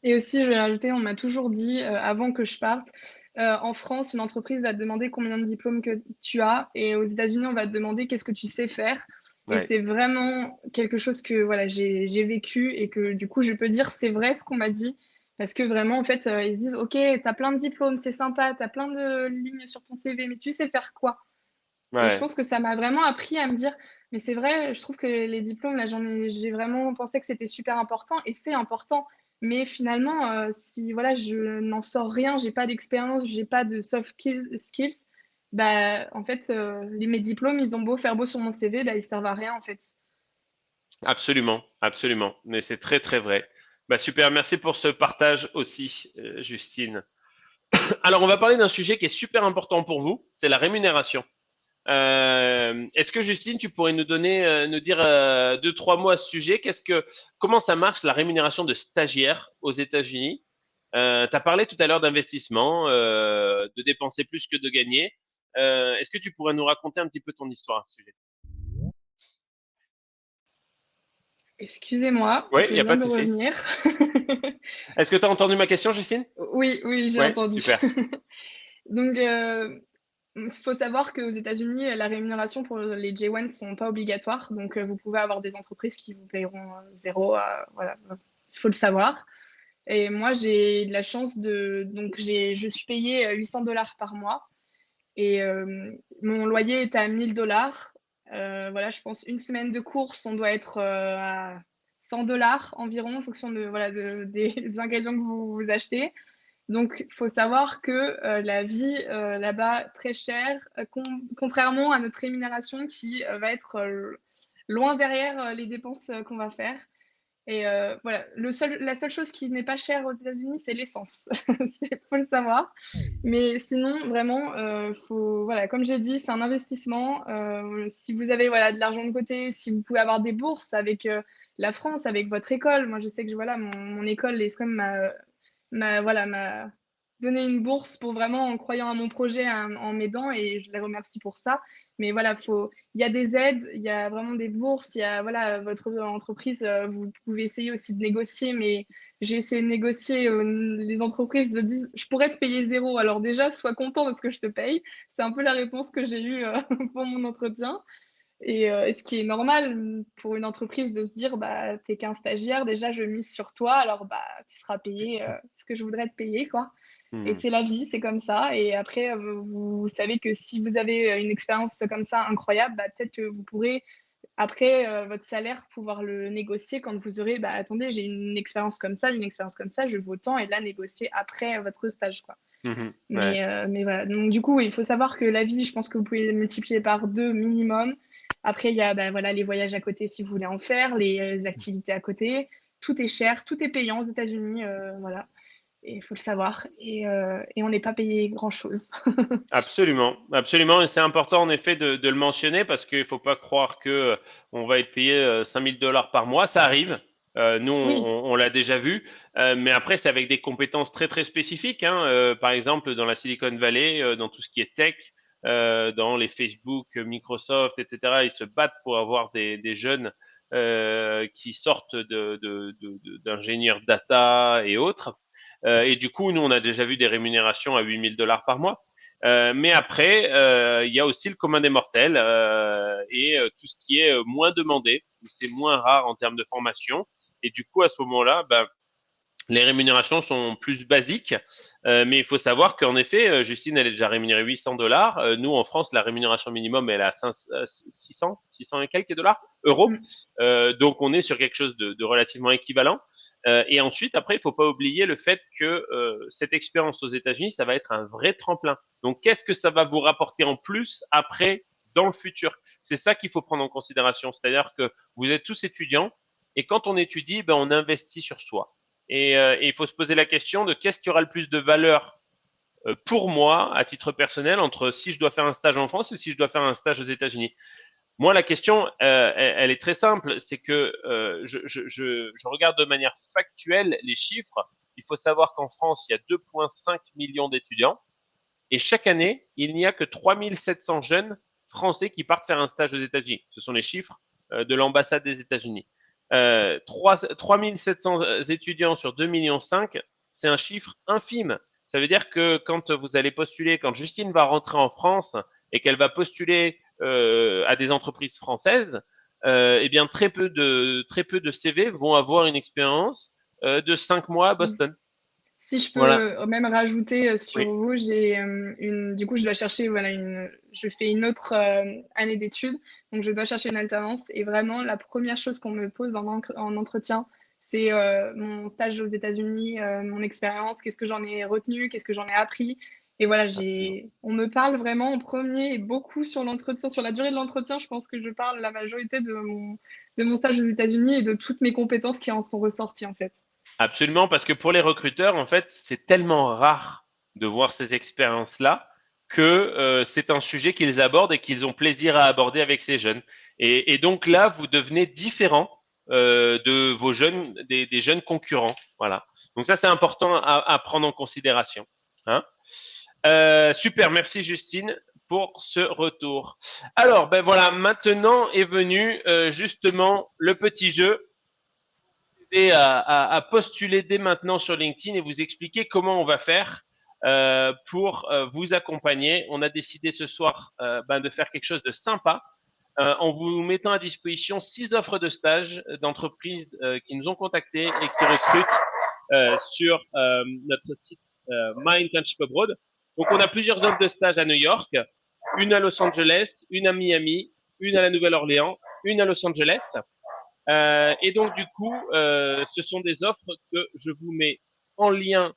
et aussi, je vais rajouter, on m'a toujours dit, avant que je parte, en France, une entreprise va te demander combien de diplômes que tu as, et aux États-Unis, on va te demander qu'est-ce que tu sais faire. Et Ouais. c'est vraiment quelque chose que voilà, j'ai vécu et que du coup, je peux dire c'est vrai ce qu'on m'a dit. Parce que vraiment, en fait, ils disent, OK, tu as plein de diplômes, c'est sympa, tu as plein de lignes sur ton CV, mais tu sais faire quoi? Et je Ouais. pense que ça m'a vraiment appris à me dire, mais c'est vrai, je trouve que les diplômes, là, j'ai vraiment pensé que c'était super important et c'est important. Mais finalement, si voilà, je n'en sors rien, j'ai pas d'expérience, j'ai pas de skills, bah, en fait, mes diplômes, ils ont beau faire beau sur mon CV, bah, ils servent à rien, en fait. Absolument, absolument. Mais c'est très, très vrai. Bah, super, merci pour ce partage aussi, Justine. Alors, on va parler d'un sujet qui est super important pour vous, c'est la rémunération. Est-ce que Justine, tu pourrais nous donner, nous dire deux, trois mots à ce sujet? Comment ça marche la rémunération de stagiaire aux États-Unis? Tu as parlé tout à l'heure d'investissement, de dépenser plus que de gagner. Est-ce que tu pourrais nous raconter un petit peu ton histoire à ce sujet? Excusez-moi, Oui, il je n'y a viens pas de de souci. revenir. Est-ce que tu as entendu ma question, Justine? Oui, oui, j'ai Oui, entendu. super. Donc, il faut savoir qu'aux États-Unis, la rémunération pour les J1 sont pas obligatoires. Donc, vous pouvez avoir des entreprises qui vous payeront 0, voilà, il faut le savoir. Et moi, j'ai de la chance donc je suis payée 800 $ par mois. Et mon loyer est à 1000 $. Voilà, je pense une semaine de course, on doit être à 100 $ environ en fonction de, voilà, des ingrédients que vous achetez. Donc, il faut savoir que la vie là-bas, très chère, contrairement à notre rémunération qui va être loin derrière les dépenses qu'on va faire. Et voilà, la seule chose qui n'est pas chère aux États-Unis, c'est l'essence. Il faut le savoir. Mais sinon, vraiment, voilà, comme j'ai dit, c'est un investissement. Si vous avez voilà, de l'argent de côté, si vous pouvez avoir des bourses avec la France, avec votre école. Moi, je sais que voilà, mon école, l'ESCOM, m'a donné une bourse pour vraiment en croyant à mon projet, en m'aidant, et je les remercie pour ça. Mais voilà, il y a des aides, il y a vraiment des bourses, il y a voilà, votre entreprise, vous pouvez essayer aussi de négocier, mais j'ai essayé de négocier, les entreprises te disent: «Je pourrais te payer 0». Alors déjà, sois content de ce que je te paye. C'est un peu la réponse que j'ai eue, pour mon entretien. Et ce qui est normal, pour une entreprise de se dire: «Bah, tu qu'un stagiaire, déjà je mise sur toi, alors, bah, tu seras payé, ce que je voudrais te payer, quoi». Et Hmm. c'est la vie, c'est comme ça. Et après, vous savez que si vous avez, une expérience comme ça incroyable, bah, peut-être que vous pourrez après, votre salaire, pouvoir le négocier quand vous aurez: «Bah, attendez, j'ai une expérience comme ça, je vaux tant», et là négocier après votre stage, quoi. Mhm. Ouais. Mais voilà, donc du coup, oui, il faut savoir que la vie, je pense que vous pouvez le multiplier par 2 minimum. Après, il y a, bah, voilà, les voyages à côté si vous voulez en faire, les activités à côté. Tout est cher, tout est payant aux États-Unis, voilà, et il faut le savoir. Et on n'est pas payé grand-chose. Absolument, absolument, et c'est important en effet de le mentionner parce qu'il ne faut pas croire que on va être payé 5 000 $ par mois. Ça arrive, nous Oui. on l'a déjà vu, mais après c'est avec des compétences très très spécifiques, hein. Par exemple dans la Silicon Valley, dans tout ce qui est tech, dans les Facebook, Microsoft, etc. Ils se battent pour avoir des jeunes qui sortent d'ingénieurs data et autres. Et du coup, nous on a déjà vu des rémunérations à 8 000 $ par mois. Mais après, il y a aussi le commun des mortels et tout ce qui est moins demandé, où c'est moins rare en termes de formation. Et du coup, à ce moment-là, ben, les rémunérations sont plus basiques, mais il faut savoir qu'en effet, Justine, elle est déjà rémunérée 800 $. Nous, en France, la rémunération minimum, elle est à 600 et quelques dollars, euros. Mmh. Donc, on est sur quelque chose de relativement équivalent. Et ensuite, après, il ne faut pas oublier le fait que cette expérience aux États-Unis, ça va être un vrai tremplin. Donc, qu'est-ce que ça va vous rapporter en plus après, dans le futur? C'est ça qu'il faut prendre en considération. C'est-à-dire que vous êtes tous étudiants et quand on étudie, ben, on investit sur soi. Et il faut se poser la question de qu'est-ce qui aura le plus de valeur pour moi, à titre personnel, entre si je dois faire un stage en France et si je dois faire un stage aux États-Unis. Moi, la question, elle est très simple. C'est que je regarde de manière factuelle les chiffres. Il faut savoir qu'en France, il y a 2,5 millions d'étudiants et chaque année, il n'y a que 3700 jeunes français qui partent faire un stage aux États-Unis. Ce sont les chiffres de l'ambassade des États-Unis. 3700 étudiants sur 2,5 millions, c'est un chiffre infime. Ça veut dire que quand vous allez postuler, quand Justine va rentrer en France et qu'elle va postuler à des entreprises françaises, eh bien très peu de CV vont avoir une expérience de 5 mois à Mmh. Boston. Si je Voilà. peux même rajouter sur Oui. vous, j'ai du coup, je dois chercher, voilà, je fais une autre année d'études, donc je dois chercher une alternance. Et vraiment, la première chose qu'on me pose en entretien, c'est mon stage aux États-Unis, mon expérience, qu'est-ce que j'en ai retenu, qu'est-ce que j'en ai appris. Et voilà, Absolument. on me parle vraiment en premier et beaucoup sur l'entretien, sur la durée de l'entretien. Je pense que je parle la majorité de mon stage aux États-Unis et de toutes mes compétences qui en sont ressorties en fait. Absolument, parce que pour les recruteurs, en fait, c'est tellement rare de voir ces expériences-là que c'est un sujet qu'ils abordent et qu'ils ont plaisir à aborder avec ces jeunes. Et donc là, vous devenez différent de vos jeunes, des jeunes concurrents. Voilà. Donc ça, c'est important à prendre en considération. Hein. Super, merci Justine pour ce retour. Alors, ben voilà, maintenant est venu justement le petit jeu à postuler dès maintenant sur LinkedIn et vous expliquer comment on va faire pour vous accompagner. On a décidé ce soir de faire quelque chose de sympa en vous mettant à disposition 6 offres de stage d'entreprises qui nous ont contactés et qui recrutent sur notre site My Internship Abroad. Donc, on a plusieurs offres de stage à New York, une à Los Angeles, une à Miami, une à la Nouvelle-Orléans, une à Los Angeles. Et donc, du coup, ce sont des offres que je vous mets en lien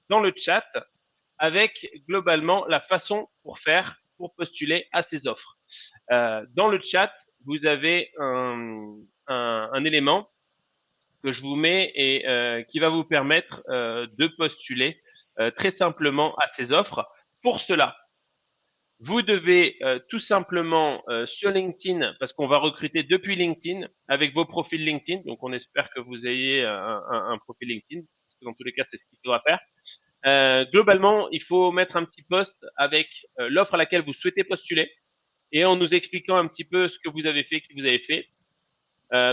dans le chat avec globalement la façon pour postuler à ces offres. Dans le chat, vous avez un élément que je vous mets et qui va vous permettre de postuler très simplement à ces offres. Pour cela, vous devez tout simplement sur LinkedIn, parce qu'on va recruter depuis LinkedIn avec vos profils LinkedIn. Donc, on espère que vous ayez un profil LinkedIn, parce que dans tous les cas, c'est ce qu'il faudra faire. Globalement, il faut mettre un petit post avec l'offre à laquelle vous souhaitez postuler et en nous expliquant un petit peu ce que vous avez fait, qui vous avez fait.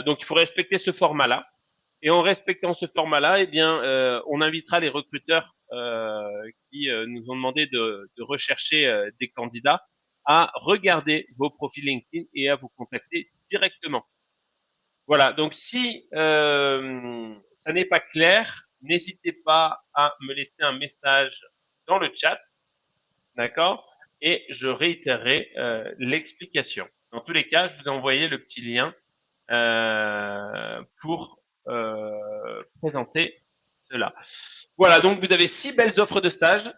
Donc, il faut respecter ce format-là. Et en respectant ce format-là, eh bien, on invitera les recruteurs qui nous ont demandé de rechercher des candidats à regarder vos profils LinkedIn et à vous contacter directement. Voilà, donc si ça n'est pas clair, n'hésitez pas à me laisser un message dans le chat, d'accord? Et je réitérerai l'explication. Dans tous les cas, je vous ai envoyé le petit lien pour présenter cela. Voilà, donc vous avez 6 belles offres de stage.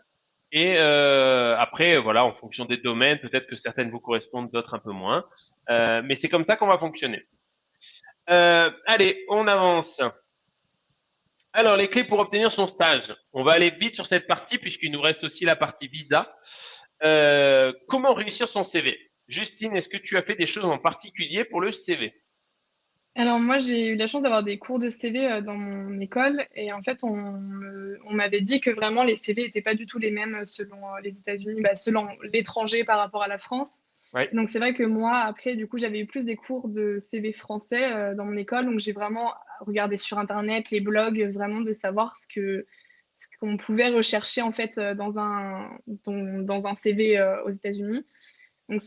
Et après, voilà, en fonction des domaines, peut-être que certaines vous correspondent, d'autres un peu moins. Mais c'est comme ça qu'on va fonctionner. Allez, on avance. Alors, les clés pour obtenir son stage. On va aller vite sur cette partie puisqu'il nous reste aussi la partie visa. Comment réussir son CV? Justine, est-ce que tu as fait des choses en particulier pour le CV? Alors moi, j'ai eu la chance d'avoir des cours de CV dans mon école et en fait, on m'avait dit que vraiment les CV n'étaient pas du tout les mêmes selon les États-Unis, selon l'étranger par rapport à la France. Oui. Donc c'est vrai que moi, après, du coup, j'avais eu plus des cours de CV français dans mon école, donc j'ai vraiment regardé sur Internet les blogs, vraiment de savoir ce qu'on pouvait rechercher en fait dans un CV aux États-Unis. Donc,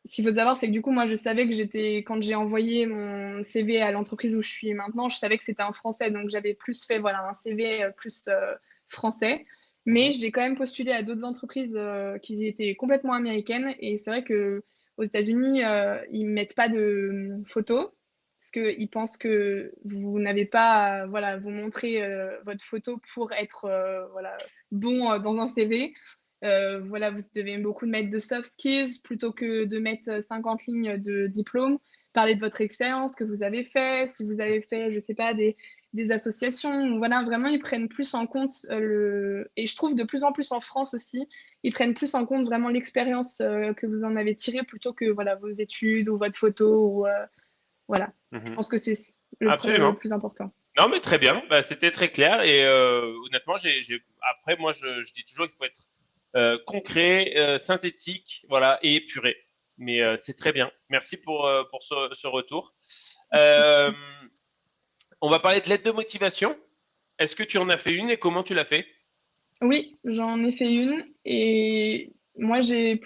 ce qu'il faut savoir, c'est que du coup, moi, je savais que quand j'ai envoyé mon CV à l'entreprise où je suis maintenant, je savais que c'était un français. Donc, j'avais plus fait, voilà, un CV plus français. Mais Mhm. j'ai quand même postulé à d'autres entreprises qui étaient complètement américaines. Et c'est vrai que aux États-Unis, ils mettent pas de photos parce qu'ils pensent que vous n'avez pas à voilà, vous montrer votre photo pour être voilà, bon dans un CV. Voilà, vous devez beaucoup mettre de soft skills plutôt que de mettre 50 lignes de diplôme. Parler de votre expérience que vous avez fait, si vous avez fait, je sais pas, des associations. Donc voilà, vraiment, ils prennent plus en compte et je trouve de plus en plus en France aussi, ils prennent plus en compte vraiment l'expérience que vous en avez tirée plutôt que voilà, vos études ou votre photo. Ou, voilà, je Mhm. pense que c'est le Absolument. plus important. Non, mais très bien. Bah, c'était très clair et honnêtement, après, moi, je dis toujours qu'il faut être concret, synthétique, voilà, et épuré. Mais c'est très bien. Merci pour ce retour. Euh, on va parler de lettre de motivation. Est-ce que tu en as fait une et comment tu l'as fait? Oui, j'en ai fait une et moi j'ai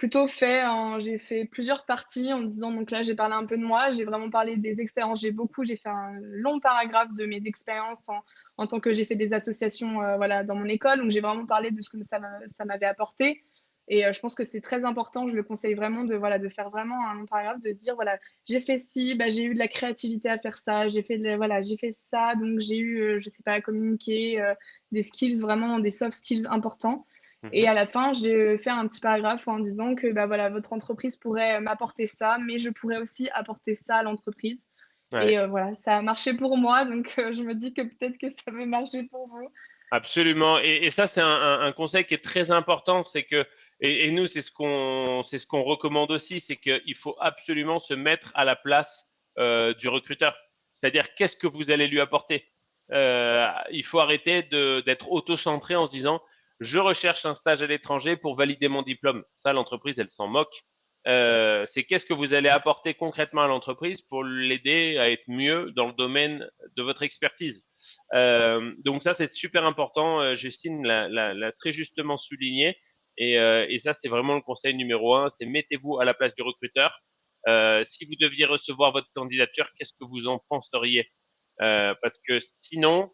fait plusieurs parties en disant donc là j'ai parlé un peu de moi, j'ai vraiment parlé des expériences, j'ai fait un long paragraphe de mes expériences en tant que j'ai fait des associations voilà dans mon école, donc j'ai vraiment parlé de ce que ça m'avait apporté et je pense que c'est très important, je le conseille vraiment de voilà de faire vraiment un long paragraphe, de se dire voilà j'ai fait ci, bah, j'ai eu de la créativité à faire ça, voilà j'ai fait ça, donc j'ai eu je sais pas à communiquer des skills, vraiment des soft skills importants. Et Mhm. à la fin, j'ai fait un petit paragraphe en disant que bah, voilà, votre entreprise pourrait m'apporter ça, mais je pourrais aussi apporter ça à l'entreprise. Ouais, Et voilà, ça a marché pour moi, donc je me dis que peut-être que ça peut marcher pour vous. absolument. Et ça, c'est un conseil qui est très important, c'est que, et nous, c'est ce qu'on recommande aussi, c'est qu'il faut absolument se mettre à la place du recruteur. C'est-à-dire, qu'est-ce que vous allez lui apporter? Il faut arrêter d'être auto-centré en se disant, je recherche un stage à l'étranger pour valider mon diplôme. Ça, l'entreprise, elle s'en moque. C'est qu'est-ce que vous allez apporter concrètement à l'entreprise pour l'aider à être mieux dans le domaine de votre expertise. Donc ça, c'est super important. Justine l'a très justement souligné. Et ça, c'est vraiment le conseil numéro un. C'est mettez-vous à la place du recruteur. Si vous deviez recevoir votre candidature, qu'est-ce que vous en penseriez? Parce que sinon,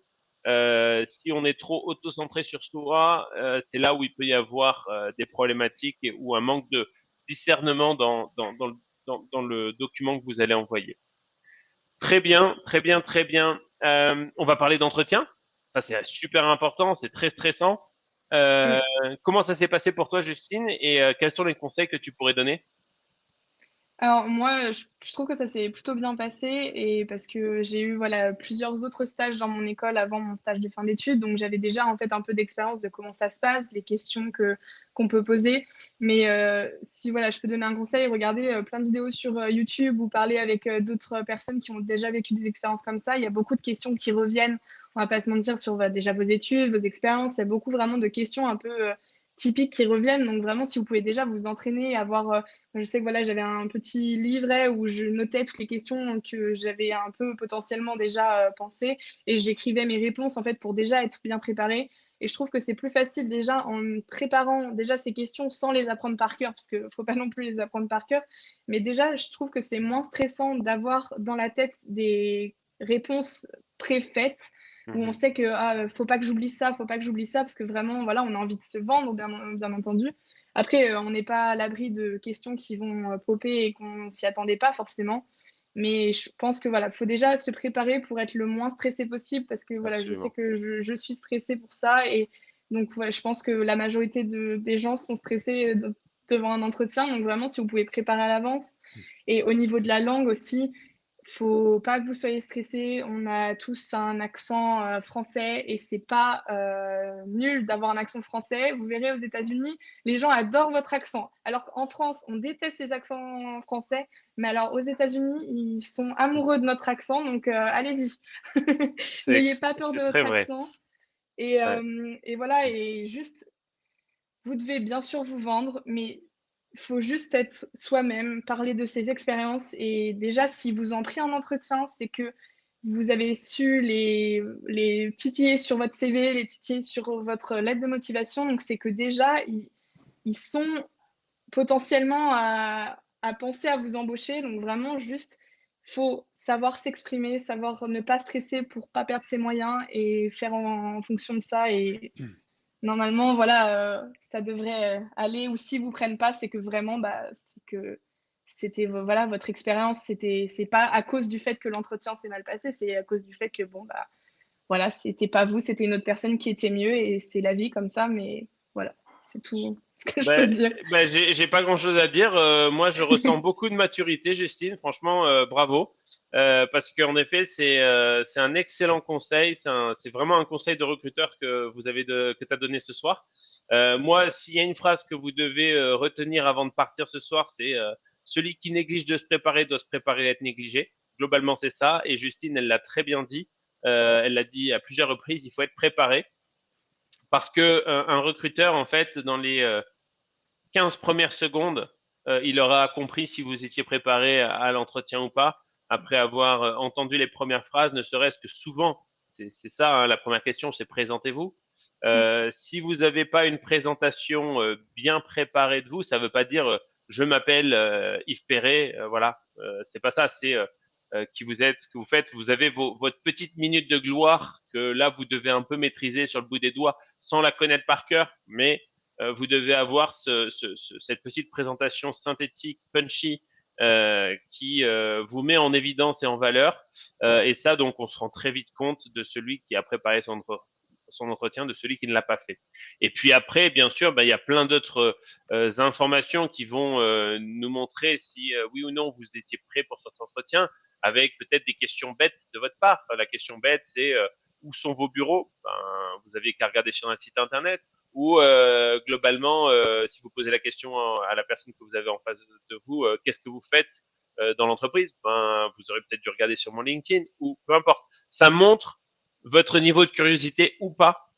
si on est trop auto-centré sur soi, c'est là où il peut y avoir des problématiques ou un manque de discernement dans le document que vous allez envoyer. Très bien, très bien, très bien. On va parler d'entretien. Ça, c'est super important, c'est très stressant. Euh, Oui. Comment ça s'est passé pour toi, Justine, et quels sont les conseils que tu pourrais donner? Alors moi, je trouve que ça s'est plutôt bien passé et parce que j'ai eu, voilà, plusieurs autres stages dans mon école avant mon stage de fin d'études, donc j'avais déjà, en fait, un peu d'expérience de comment ça se passe, les questions que qu'on peut poser. Mais si, voilà, je peux donner un conseil, regardez, plein de vidéos sur, YouTube ou parler avec, d'autres personnes qui ont déjà vécu des expériences comme ça. Il y a beaucoup de questions qui reviennent, on va pas se mentir, sur, bah, déjà vos études, vos expériences. Il y a beaucoup vraiment de questions un peu, typiques qui reviennent. Donc vraiment, si vous pouvez déjà vous entraîner, avoir, je sais que voilà, j'avais un petit livret où je notais toutes les questions que j'avais un peu potentiellement déjà pensées et j'écrivais mes réponses en fait pour déjà être bien préparée. Et je trouve que c'est plus facile déjà en préparant déjà ces questions sans les apprendre par cœur, parce qu'il ne faut pas non plus les apprendre par cœur. Mais déjà, je trouve que c'est moins stressant d'avoir dans la tête des réponses préfaites où on Mhm. sait que faut pas que j'oublie ça, faut pas que j'oublie ça, parce que vraiment, voilà, on a envie de se vendre, bien entendu. Après, on n'est pas à l'abri de questions qui vont popper et qu'on s'y attendait pas forcément. Mais je pense que voilà, faut déjà se préparer pour être le moins stressé possible parce que voilà, je sais Absolument. que je suis stressée pour ça et donc ouais, je pense que la majorité des gens sont stressés devant un entretien. Donc vraiment, si vous pouvez préparer à l'avance. Et au niveau de la langue aussi, faut pas que vous soyez stressés. On a tous un accent français et c'est pas nul d'avoir un accent français. Vous verrez aux États-Unis, les gens adorent votre accent. Alors qu'en France, on déteste les accents français, mais alors aux États-Unis, ils sont amoureux de notre accent, donc allez-y. C'est, N'ayez pas peur de c'est très votre vrai. accent. Ouais. Et voilà, et juste, vous devez bien sûr vous vendre, mais il faut juste être soi-même, parler de ses expériences. Et déjà, si vous en pris un entretien, c'est que vous avez su les titiller sur votre CV, les titiller sur votre lettre de motivation. Donc, c'est que déjà, ils sont potentiellement à penser à vous embaucher. Donc, vraiment, juste, faut savoir s'exprimer, savoir ne pas stresser pour pas perdre ses moyens et faire en fonction de ça. Et normalement, voilà, ça devrait aller ou s'ils vous prennent pas, c'est que vraiment, bah, c'est que c'était vo voilà, votre expérience, c'est pas à cause du fait que l'entretien s'est mal passé, c'est à cause du fait que bon, bah, voilà, c'était pas vous, c'était une autre personne qui était mieux et c'est la vie comme ça, mais voilà, c'est tout ce que je peux Ben, dire. j'ai pas grand-chose à dire. Moi, je ressens beaucoup de maturité, Justine. Franchement, bravo. Parce qu'en effet, c'est un excellent conseil. C'est vraiment un conseil de recruteur que tu as donné ce soir. Moi, s'il y a une phrase que vous devez retenir avant de partir ce soir, c'est celui qui néglige de se préparer doit se préparer à être négligé. Globalement, c'est ça. Et Justine, elle l'a très bien dit. elle l'a dit à plusieurs reprises, il faut être préparé parce qu'un recruteur, en fait, dans les 15 premières secondes, il aura compris si vous étiez préparé à l'entretien ou pas, après avoir entendu les premières phrases, ne serait-ce que souvent, c'est ça, hein, la première question, c'est présentez-vous. Si vous n'avez pas une présentation bien préparée de vous, ça ne veut pas dire je m'appelle Yves Perret, voilà, c'est pas ça, c'est qui vous êtes, ce que vous faites. Vous avez votre petite minute de gloire que là vous devez un peu maîtriser sur le bout des doigts, sans la connaître par cœur, mais vous devez avoir cette petite présentation synthétique, punchy, qui vous met en évidence et en valeur. Et ça, donc, on se rend très vite compte de celui qui a préparé son entretien, de celui qui ne l'a pas fait. Et puis après, bien sûr, il y a plein d'autres informations qui vont nous montrer si oui ou non vous étiez prêt pour cet entretien, avec peut-être des questions bêtes de votre part. La question bête, c'est où sont vos bureaux? Vous avez qu'à regarder sur un site internet. Ou globalement, si vous posez la question à la personne que vous avez en face de vous, qu'est-ce que vous faites dans l'entreprise? Vous aurez peut-être dû regarder sur mon LinkedIn ou peu importe. Ça montre votre niveau de curiosité ou pas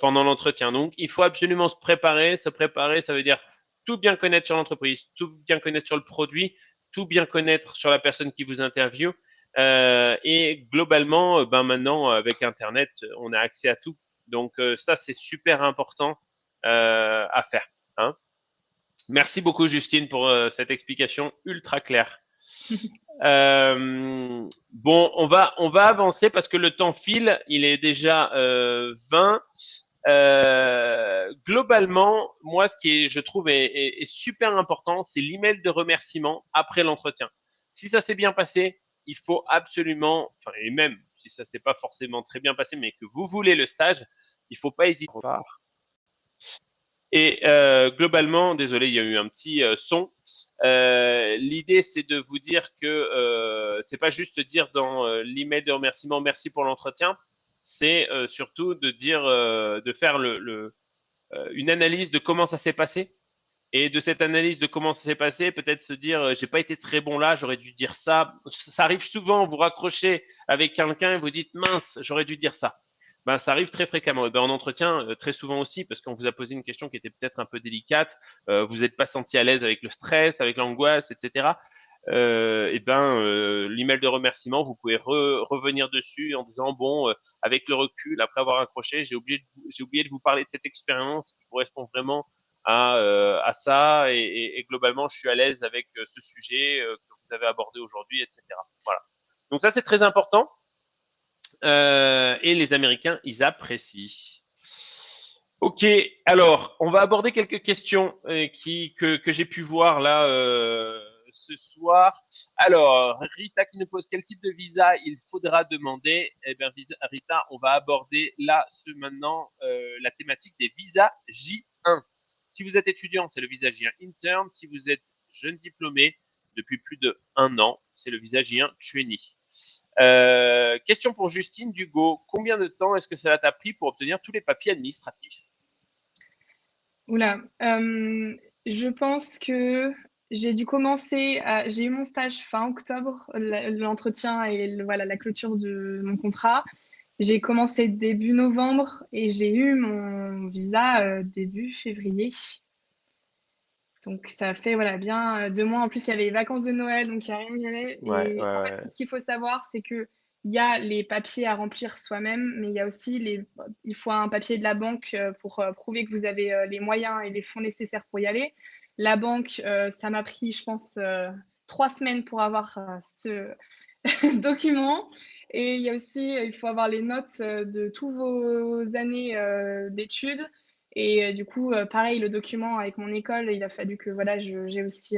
pendant l'entretien. Donc, il faut absolument se préparer. Se préparer, ça veut dire tout bien connaître sur l'entreprise, tout bien connaître sur le produit, tout bien connaître sur la personne qui vous interviewe. Et globalement, maintenant, avec Internet, on a accès à tout. Donc, ça, c'est super important à faire. Hein. Merci beaucoup, Justine, pour cette explication ultra claire. Bon, on va avancer parce que le temps file. Il est déjà 20. Globalement, moi, ce qui est, je trouve est super important, c'est l'email de remerciement après l'entretien. Si ça s'est bien passé, il faut absolument, enfin, et même si ça s'est pas forcément très bien passé, mais que vous voulez le stage, il faut pas hésiter. Et globalement, désolé, il y a eu un petit son. L'idée, c'est de vous dire que c'est pas juste dire dans l'email de remerciement merci pour l'entretien, c'est surtout de dire, de faire une analyse de comment ça s'est passé. Et de cette analyse de comment ça s'est passé, peut-être se dire j'ai pas été très bon là, j'aurais dû dire ça. Ça arrive souvent, vous raccrochez avec quelqu'un et vous dites mince, j'aurais dû dire ça. Ça arrive très fréquemment. En entretien, très souvent aussi, parce qu'on vous a posé une question qui était peut-être un peu délicate, vous n'êtes pas senti à l'aise avec le stress, avec l'angoisse, etc. L'email de remerciement, vous pouvez revenir dessus en disant bon, avec le recul, après avoir accroché, j'ai oublié de vous parler de cette expérience qui correspond vraiment à ça et globalement, je suis à l'aise avec ce sujet que vous avez abordé aujourd'hui, etc. Voilà. Donc ça, c'est très important. Et les Américains, ils apprécient. Ok, alors, on va aborder quelques questions que j'ai pu voir là ce soir. Alors, Rita qui nous pose quel type de visa il faudra demander. Eh bien, Rita, on va aborder là, maintenant, la thématique des visas J1. Si vous êtes étudiant, c'est le visa J1 interne. Si vous êtes jeune diplômé depuis plus d'1 an, c'est le visa J1 trainee. Question pour Justine Dugo. Combien de temps est-ce que ça t'a pris pour obtenir tous les papiers administratifs? Oula, je pense que j'ai dû commencer j'ai eu mon stage fin octobre, l'entretien et voilà, la clôture de mon contrat. J'ai commencé début novembre et j'ai eu mon visa début février. Donc ça fait voilà, bien 2 mois. En plus, il y avait les vacances de Noël, donc il n'y a rien qui allait. Ouais, Et en fait, ce qu'il faut savoir, c'est qu'il y a les papiers à remplir soi-même, mais il y a aussi il faut un papier de la banque pour prouver que vous avez les moyens et les fonds nécessaires pour y aller. La banque, ça m'a pris, je pense, 3 semaines pour avoir ce document. Et il y a aussi, il faut avoir les notes de tous vos années d'études. Et du coup, pareil, le document avec mon école, il a fallu que voilà, j'ai aussi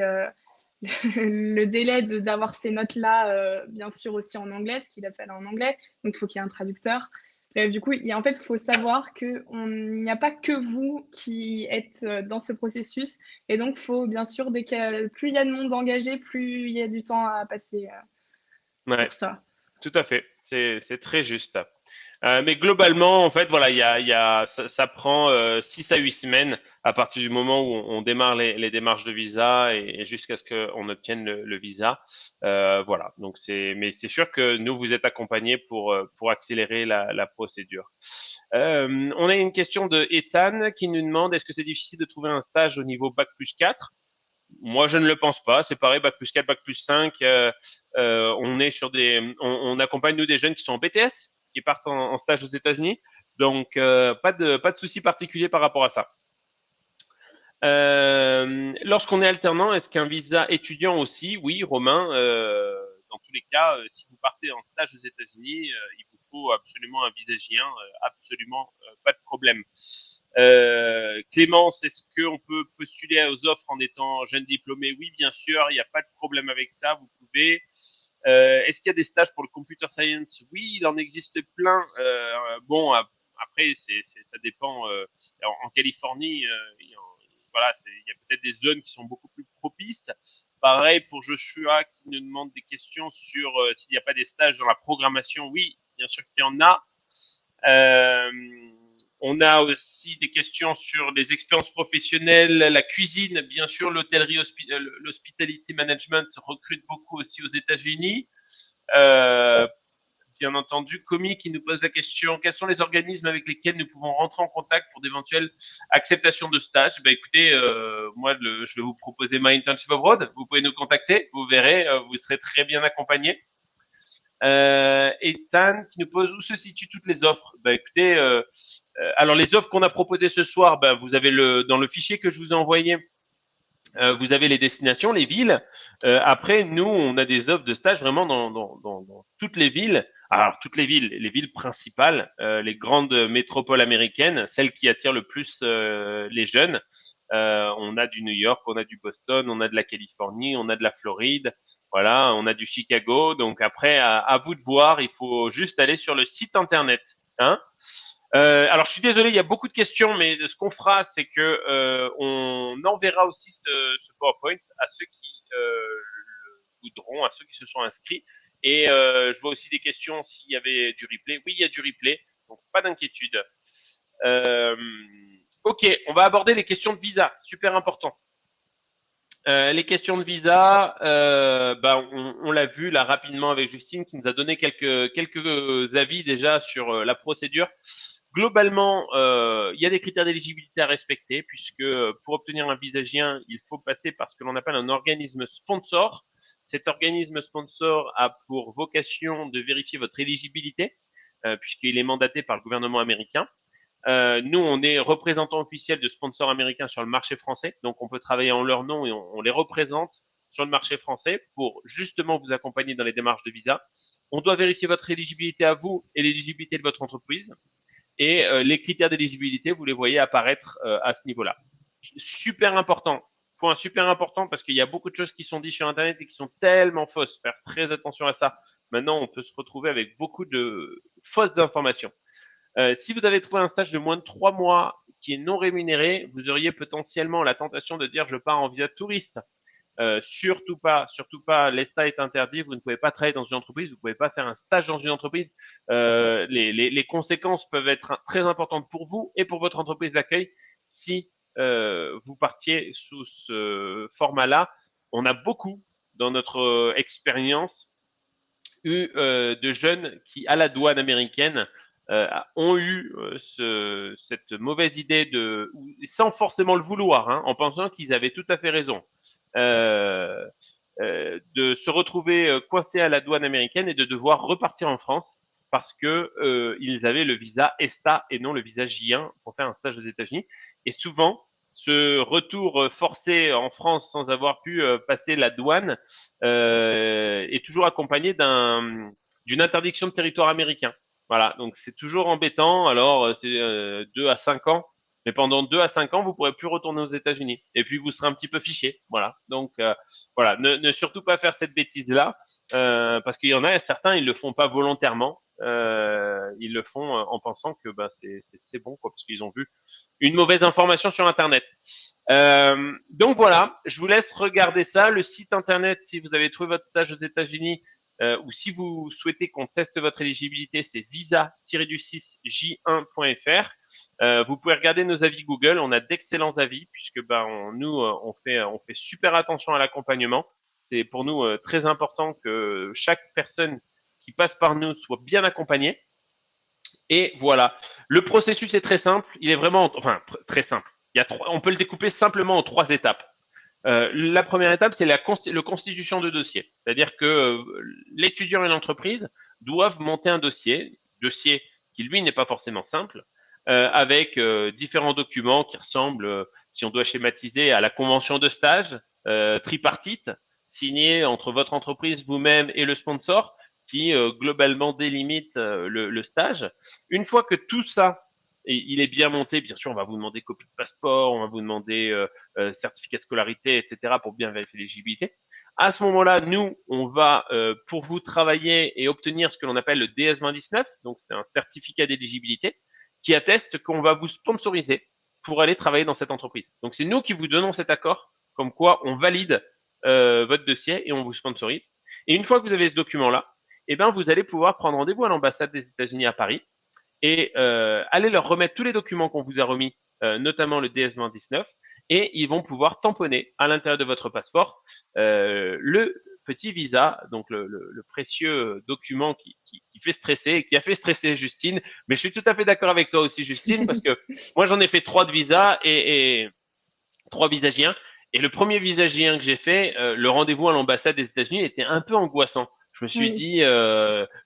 le délai d'avoir ces notes-là, bien sûr aussi en anglais, ce qu'il a fallu en anglais. Donc, il faut qu'il y ait un traducteur. Bref, du coup, en fait, il faut savoir qu'il n'y a pas que vous qui êtes dans ce processus. Et donc, il faut bien sûr, plus il y a de monde engagé, plus il y a du temps à passer ouais, sur ça. tout à fait. C'est très juste. Mais globalement, en fait, voilà, ça prend 6 à 8 semaines à partir du moment où on démarre les démarches de visa et jusqu'à ce qu'on obtienne le visa. Voilà. Donc mais c'est sûr que nous, vous êtes accompagnés pour accélérer la procédure. On a une question de Ethan qui nous demande est-ce que c'est difficile de trouver un stage au niveau bac+4? Moi, je ne le pense pas. C'est pareil, bac+4, bac+5. On est sur on accompagne nous des jeunes qui sont en BTS, qui partent en stage aux États-Unis. Donc, pas de souci particulier par rapport à ça. Lorsqu'on est alternant, est-ce qu'un visa étudiant aussi? Oui, Romain. Dans tous les cas, si vous partez en stage aux États-Unis, il vous faut absolument un visa J1, absolument pas de problème. Clémence, est-ce qu'on peut postuler aux offres en étant jeune diplômé? Oui, bien sûr, il n'y a pas de problème avec ça, vous pouvez. Est-ce qu'il y a des stages pour le computer science? Oui, il en existe plein. Bon, après, ça dépend. En Californie, voilà, il y a peut-être des zones qui sont beaucoup plus propices. Pareil pour Joshua qui nous demande des questions sur s'il n'y a pas des stages dans la programmation. Oui, bien sûr qu'il y en a. On a aussi des questions sur les expériences professionnelles, la cuisine, bien sûr, l'hôtellerie, l'hospitality management recrute beaucoup aussi aux États-Unis. Bien entendu, Comi qui nous pose la question quels sont les organismes avec lesquels nous pouvons rentrer en contact pour d'éventuelles acceptations de stage? Écoutez, moi, je vais vous proposer My Internship Abroad. Vous pouvez nous contacter, vous verrez, vous serez très bien accompagné. Ethan qui nous pose où se situent toutes les offres? Écoutez, alors les offres qu'on a proposées ce soir, vous avez dans le fichier que je vous ai envoyé, vous avez les destinations, les villes. Après, nous, on a des offres de stage vraiment dans toutes les villes. Alors, toutes les villes principales, les grandes métropoles américaines, celles qui attirent le plus les jeunes. On a du New York, on a du Boston, on a de la Californie, on a de la Floride, voilà, on a du Chicago. Donc après, à vous de voir, il faut juste aller sur le site internet. Hein. Alors, je suis désolé, il y a beaucoup de questions, mais ce qu'on fera, c'est que on enverra aussi ce PowerPoint à ceux qui le voudront, à ceux qui se sont inscrits. Et je vois aussi des questions s'il y avait du replay. Oui, il y a du replay, donc pas d'inquiétude. Ok, on va aborder les questions de visa, super important. Les questions de visa, on l'a vu là rapidement avec Justine qui nous a donné quelques avis déjà sur la procédure. Globalement, il y a des critères d'éligibilité à respecter puisque pour obtenir un visa J1, il faut passer par ce que l'on appelle un organisme sponsor. Cet organisme sponsor a pour vocation de vérifier votre éligibilité puisqu'il est mandaté par le gouvernement américain. Nous, on est représentant officiel de sponsors américains sur le marché français, donc on peut travailler en leur nom et on les représente sur le marché français pour justement vous accompagner dans les démarches de visa. On doit vérifier votre éligibilité à vous et l'éligibilité de votre entreprise. Et les critères d'éligibilité, vous les voyez apparaître à ce niveau-là. Super important, point super important parce qu'il y a beaucoup de choses qui sont dites sur Internet et qui sont tellement fausses. Faire très attention à ça. Maintenant, on peut se retrouver avec beaucoup de fausses informations. Si vous avez trouvé un stage de moins de 3 mois qui est non rémunéré, vous auriez potentiellement la tentation de dire je pars en visa touriste. Surtout pas, l'ESTA est interdit, vous ne pouvez pas travailler dans une entreprise, vous ne pouvez pas faire un stage dans une entreprise. Les conséquences peuvent être très importantes pour vous et pour votre entreprise d'accueil si vous partiez sous ce format-là. On a beaucoup dans notre expérience eu de jeunes qui, à la douane américaine, ont eu cette mauvaise idée sans forcément le vouloir, hein, en pensant qu'ils avaient tout à fait raison, de se retrouver coincés à la douane américaine et de devoir repartir en France parce que ils avaient le visa ESTA et non le visa J1 pour faire un stage aux États-Unis. Et souvent, ce retour forcé en France sans avoir pu passer la douane est toujours accompagné d'une interdiction de territoire américain. Voilà, donc c'est toujours embêtant. Alors, c'est 2 à 5 ans. Mais pendant 2 à 5 ans, vous ne pourrez plus retourner aux États-Unis. Et puis, vous serez un petit peu fiché. Voilà. Donc, voilà, ne surtout pas faire cette bêtise-là. Parce qu'il y en a certains, ils ne le font pas volontairement. Ils le font en pensant que c'est bon, quoi, parce qu'ils ont vu une mauvaise information sur Internet. Donc voilà, je vous laisse regarder ça. Le site Internet, si vous avez trouvé votre stage aux États-Unis, ou si vous souhaitez qu'on teste votre éligibilité, c'est visa-6j1.fr. Vous pouvez regarder nos avis Google. On a d'excellents avis puisque on fait super attention à l'accompagnement. C'est pour nous très important que chaque personne qui passe par nous soit bien accompagnée. Et voilà. Le processus est très simple. Il est vraiment, enfin, très simple. On peut le découper simplement en 3 étapes. La première étape, c'est la constitution de dossier. C'est-à-dire que l'étudiant et l'entreprise doivent monter un dossier qui, lui, n'est pas forcément simple, avec différents documents qui ressemblent, si on doit schématiser, à la convention de stage tripartite, signée entre votre entreprise, vous-même et le sponsor, qui globalement délimite le stage. Une fois que tout ça il est bien monté, bien sûr, on va vous demander copie de passeport, on va vous demander certificat de scolarité, etc., pour bien vérifier l'éligibilité. À ce moment-là, nous, on va pour vous travailler et obtenir ce que l'on appelle le DS2019, donc c'est un certificat d'éligibilité qui atteste qu'on va vous sponsoriser pour aller travailler dans cette entreprise. Donc c'est nous qui vous donnons cet accord, comme quoi on valide votre dossier et on vous sponsorise. Et une fois que vous avez ce document-là, eh ben, vous allez pouvoir prendre rendez-vous à l'ambassade des États-Unis à Paris et allez leur remettre tous les documents qu'on vous a remis, notamment le DS2019, et ils vont pouvoir tamponner à l'intérieur de votre passeport le petit visa, donc le précieux document qui fait stresser et qui a fait stresser Justine. Mais je suis tout à fait d'accord avec toi aussi, Justine, parce que moi j'en ai fait 3 de visas et 3 visagiens. Et le premier visagien que j'ai fait, le rendez-vous à l'ambassade des États-Unis était un peu angoissant. Je me suis Oui. dit,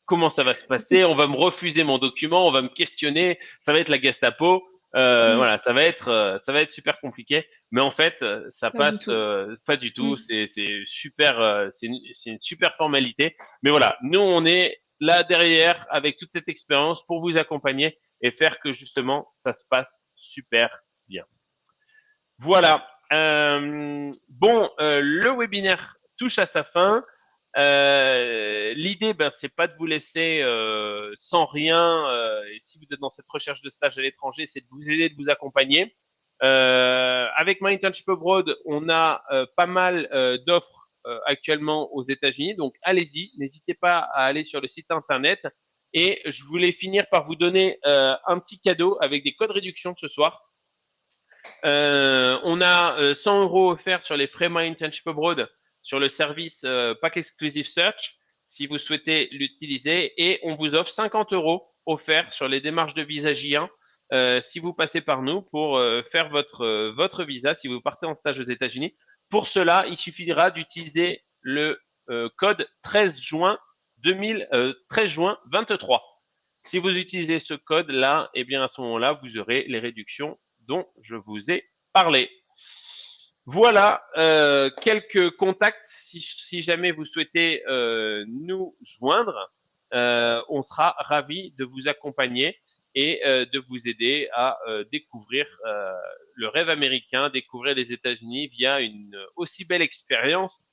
comment ça va se passer? On va me refuser mon document, on va me questionner, ça va être la Gestapo. Voilà, ça va être super compliqué. Mais en fait, ça Pas du passe tout. pas du tout. C'est super, c'est une super formalité. Mais voilà, nous on est là derrière avec toute cette expérience pour vous accompagner et faire que justement ça se passe super bien. Voilà. Le webinaire touche à sa fin. L'idée, c'est pas de vous laisser sans rien. Et si vous êtes dans cette recherche de stage à l'étranger, c'est de vous aider, de vous accompagner. Avec My Internship Abroad, on a pas mal d'offres actuellement aux États-Unis. Donc, allez-y, n'hésitez pas à aller sur le site internet. Et je voulais finir par vous donner un petit cadeau avec des codes réduction ce soir. On a 100 € offerts sur les frais My Internship Abroad sur le service Pack Exclusive Search si vous souhaitez l'utiliser et on vous offre 50 € offerts sur les démarches de visa J1 si vous passez par nous pour faire votre visa si vous partez en stage aux États-Unis. Pour cela, il suffira d'utiliser le code 13 juin 23. Si vous utilisez ce code-là, eh bien à ce moment-là, vous aurez les réductions dont je vous ai parlé. Voilà quelques contacts si jamais vous souhaitez nous joindre. On sera ravis de vous accompagner et de vous aider à découvrir le rêve américain, découvrir les États-Unis via une aussi belle expérience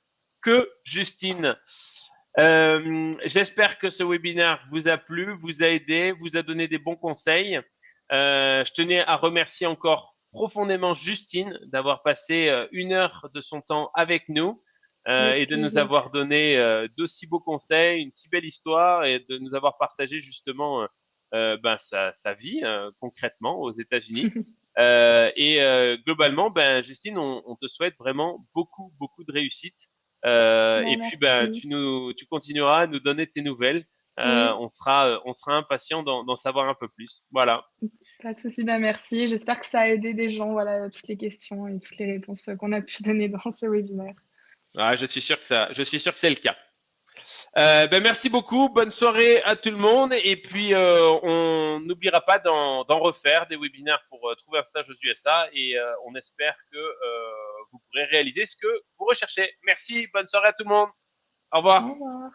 que Justine. J'espère que ce webinaire vous a plu, vous a aidé, vous a donné des bons conseils. Je tenais à remercier encore profondément Justine d'avoir passé 1 heure de son temps avec nous Avec et de nous plaisir. avoir donné d'aussi beaux conseils, une si belle histoire et de nous avoir partagé justement sa vie concrètement aux États-Unis. Globalement, Justine, on te souhaite vraiment beaucoup, beaucoup de réussite. Et puis, Merci. tu continueras à nous donner tes nouvelles. Oui, On sera impatient d'en savoir un peu plus. Voilà. pas de souci. Merci. J'espère que ça a aidé des gens, voilà, toutes les questions et toutes les réponses qu'on a pu donner dans ce webinaire. Ah, je suis sûr que c'est le cas. Merci beaucoup. Bonne soirée à tout le monde. Et puis, on n'oubliera pas d'en refaire des webinaires pour trouver un stage aux USA. Et on espère que vous pourrez réaliser ce que vous recherchez. Merci. Bonne soirée à tout le monde. Au Au revoir. revoir.